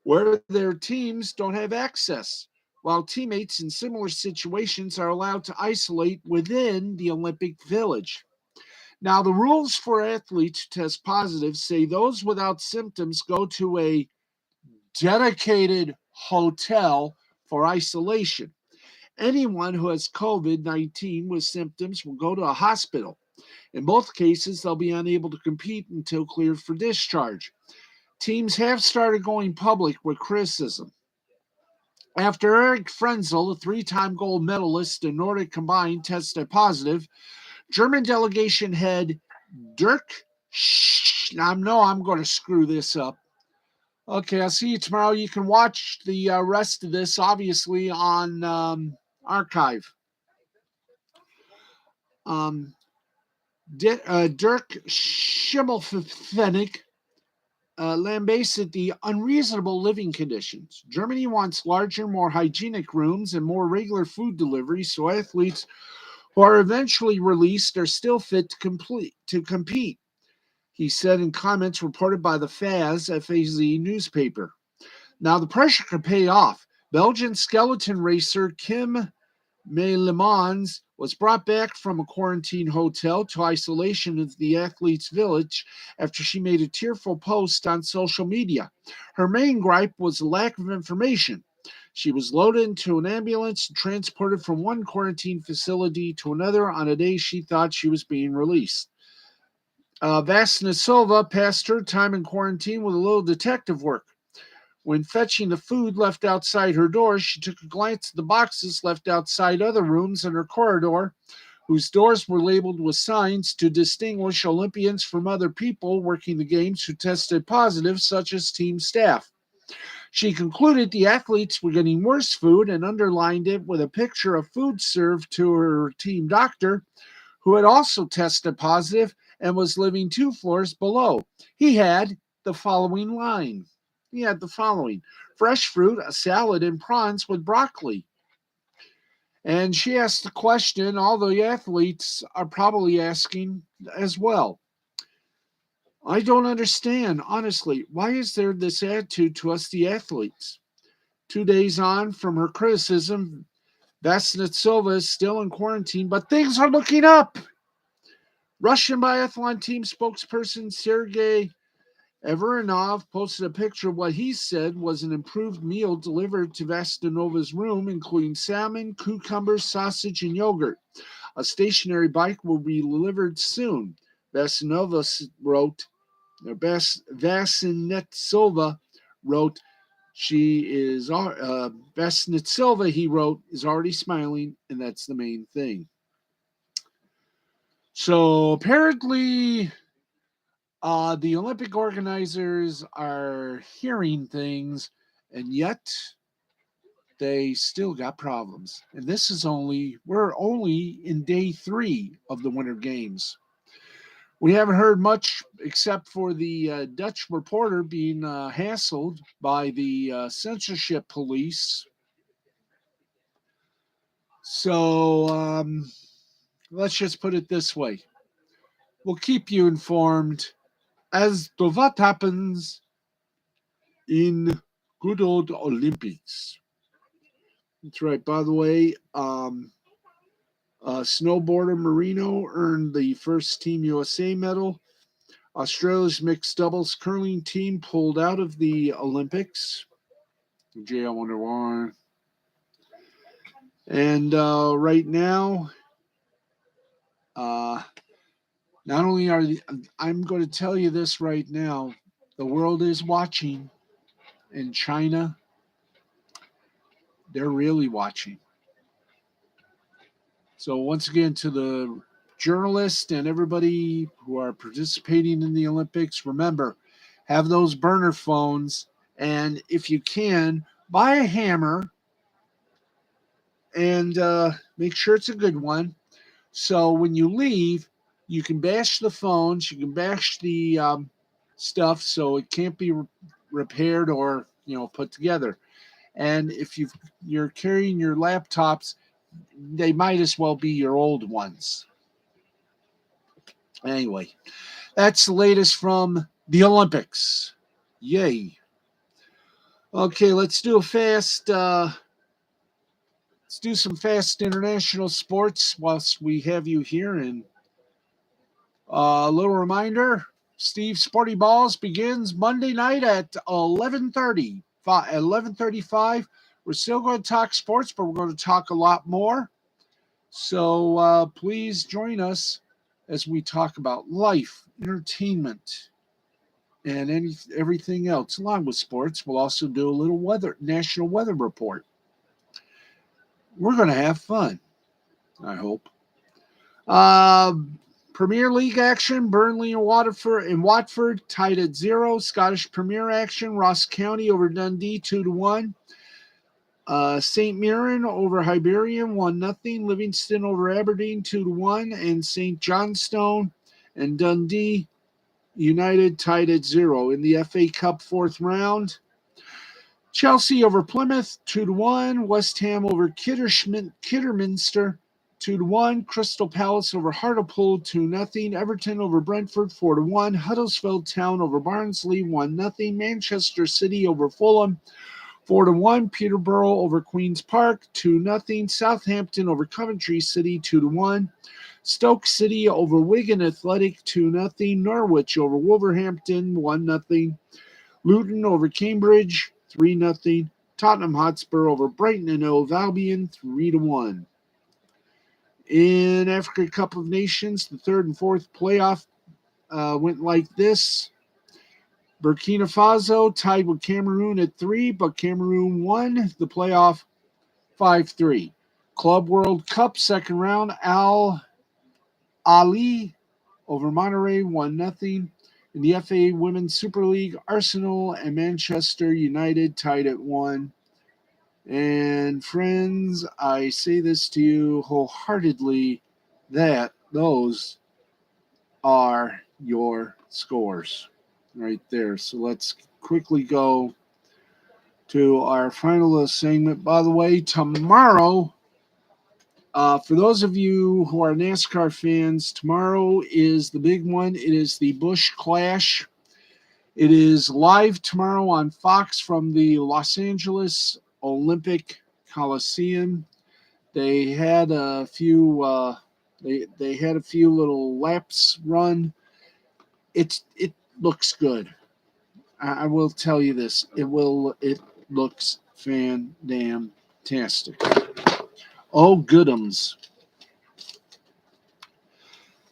where their teams don't have access, while teammates in similar situations are allowed to isolate within the Olympic Village. Now, the rules for athletes to test positive say those without symptoms go to a dedicated hotel for isolation. Anyone who has COVID-19 with symptoms will go to a hospital. In both cases, they'll be unable to compete until cleared for discharge. Teams have started going public with criticism. After Eric Frenzel, a three-time gold medalist in Nordic combined, tested positive, German delegation head Dirk I'm going to screw this up. Okay, I'll see you tomorrow. You can watch the rest of this, obviously, on archive. Dirk Schimmelpfennig lambasted the unreasonable living conditions. Germany wants larger, more hygienic rooms and more regular food delivery so athletes who are eventually released are still fit to compete, he said in comments reported by the FAZ newspaper. Now, the pressure could pay off. Belgian skeleton racer Kim Meulemans was brought back from a quarantine hotel to isolation at the athlete's village after she made a tearful post on social media. Her main gripe was the lack of information. She was loaded into an ambulance and transported from one quarantine facility to another on a day she thought she was being released. Vasnitsova passed her time in quarantine with a little detective work. When fetching the food left outside her door, she took a glance at the boxes left outside other rooms in her corridor, whose doors were labeled with signs to distinguish Olympians from other people working the games who tested positive, such as team staff. She concluded the athletes were getting worse food and underlined it with a picture of food served to her team doctor, who had also tested positive and was living 2 floors below. He had the following line. He had the following: fresh fruit, a salad, and prawns with broccoli. And she asked the question all the athletes are probably asking as well. I don't understand, honestly. Why is there this attitude to us, the athletes? 2 days on from her criticism, Vasnitsova is still in quarantine, but things are looking up. Russian biathlon team spokesperson Sergei Everanov posted a picture of what he said was an improved meal delivered to Vastanova's room, including salmon, cucumbers, sausage, and yogurt. A stationary bike will be delivered soon. Vasinetsova wrote, she is Vasnitsova, he wrote, is already smiling, and that's the main thing. So apparently, the Olympic organizers are hearing things, and yet they still got problems. And we're only in day 3 of the Winter Games. We haven't heard much except for the Dutch reporter being hassled by the censorship police. So let's just put it this way. We'll keep you informed as to what happens in good old Olympics. That's right. By the way, snowboarder Marino earned the first Team USA medal. Australia's mixed doubles curling team pulled out of the Olympics. Gee, I wonder why. And right now, not only I'm going to tell you this right now, the world is watching. In China, they're really watching. So once again, to the journalists and everybody who are participating in the Olympics, remember, have those burner phones, and if you can, buy a hammer and make sure it's a good one. So when you leave, you can bash the phones, you can bash the stuff so it can't be repaired or put together. And if you're carrying your laptops, they might as well be your old ones. Anyway, that's the latest from the Olympics. Yay. Okay, let's do some fast international sports whilst we have you here. And a little reminder, Steve Sporty Balls begins Monday night at 11:30. At 11:35, we're still going to talk sports, but we're going to talk a lot more. So please join us as we talk about life, entertainment, and everything else along with sports. We'll also do a little national weather report. We're going to have fun, I hope. Premier League action, Burnley and Watford tied at 0. Scottish Premier action, Ross County over Dundee 2-1. St. Mirren over Hibernian 1-0. Livingston over Aberdeen 2-1. And St. Johnstone and Dundee United tied at 0. In the FA Cup 4th round, Chelsea over Plymouth 2-1. West Ham over Kidderminster 2-1. Crystal Palace over Hartlepool 2-0. Everton over Brentford 4-1. Huddersfield Town over Barnsley 1-0. Manchester City over Fulham 4-1. Peterborough over Queen's Park, 2-0. Southampton over Coventry City, 2-1. Stoke City over Wigan Athletic, 2-0. Norwich over Wolverhampton, 1-0. Luton over Cambridge, 3-0. Tottenham Hotspur over Brighton and Hove Albion, 3-1. In Africa Cup of Nations, the third and fourth playoff went like this. Burkina Faso tied with Cameroon at 3, but Cameroon won the playoff 5-3. Club World Cup second round, Al Ali over Monterrey, 1-0. In the FA Women's Super League, Arsenal and Manchester United tied at 1. And friends, I say this to you wholeheartedly that those are your scores right there. So let's quickly go to our final segment. By the way, tomorrow, for those of you who are NASCAR fans, tomorrow is the big one. It is the Busch Clash. It is live tomorrow on Fox from the Los Angeles Olympic Coliseum. They had a few. They had a few little laps run. It looks good. I will tell you this. It looks fan-damn-tastic. Oh, goodums.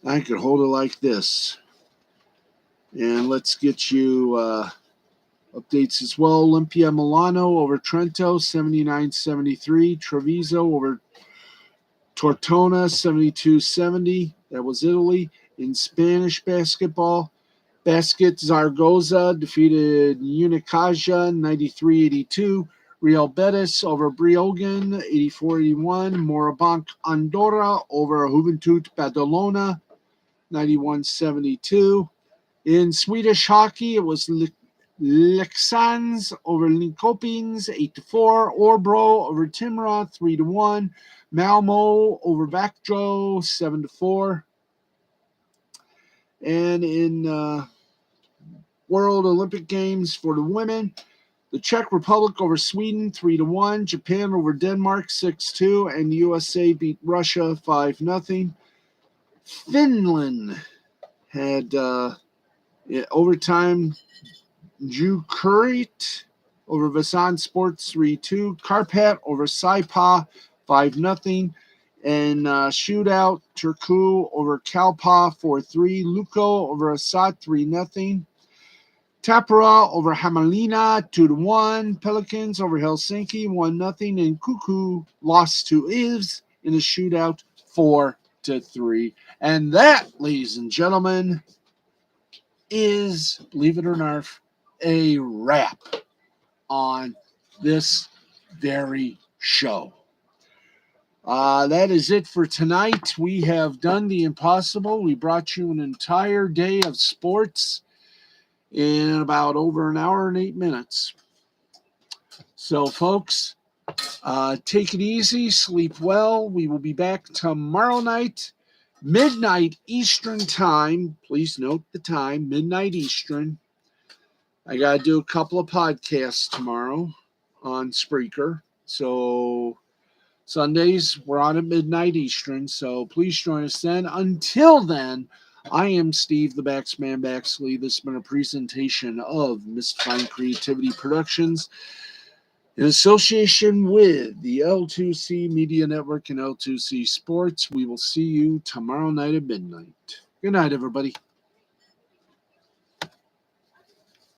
I could hold it like this. And let's get you updates as well. Olympia Milano over Trento, 79-73. Treviso over Tortona, 72-70. That was Italy. In Spanish basketball, Zaragoza defeated Unicaja, 93-82. Real Betis over Briogan, 84-81. Morabanc Andorra over Juventud Badalona, 91-72. In Swedish hockey, it was Leksands over Linkopings, 8-4. Orbro over Timrå, 3-1. Malmo over Växjö, 7-4. And in World Olympic Games for the women, the Czech Republic over Sweden, 3-1. Japan over Denmark, 6-2. And the USA beat Russia, 5-0. Finland had overtime. Jukurit over Vasan Sports, 3-2. Karpat over Saipa, 5-0. And shootout, Turku over Kalpa, 4-3. Luko over Assad, 3-0. Tappara over Hamalina, 2-1. Pelicans over Helsinki, 1-0. And Kuku lost to Ivs in a shootout, 4-3. And that, ladies and gentlemen, is, believe it or not, a wrap on this very show. That is it for tonight. We have done the impossible. We brought you an entire day of sports in about over an hour and 8 minutes. So, folks, take it easy, sleep well. We will be back tomorrow night, midnight Eastern time. Please note the time, midnight Eastern. I got to do a couple of podcasts tomorrow on Spreaker. So Sundays, we're on at midnight Eastern. So please join us then. Until then, I am Steve the Baxman Baxley. This has been a presentation of Mystifying Creativity Productions in association with the L2C Media Network and L2C Sports. We will see you tomorrow night at midnight. Good night, everybody.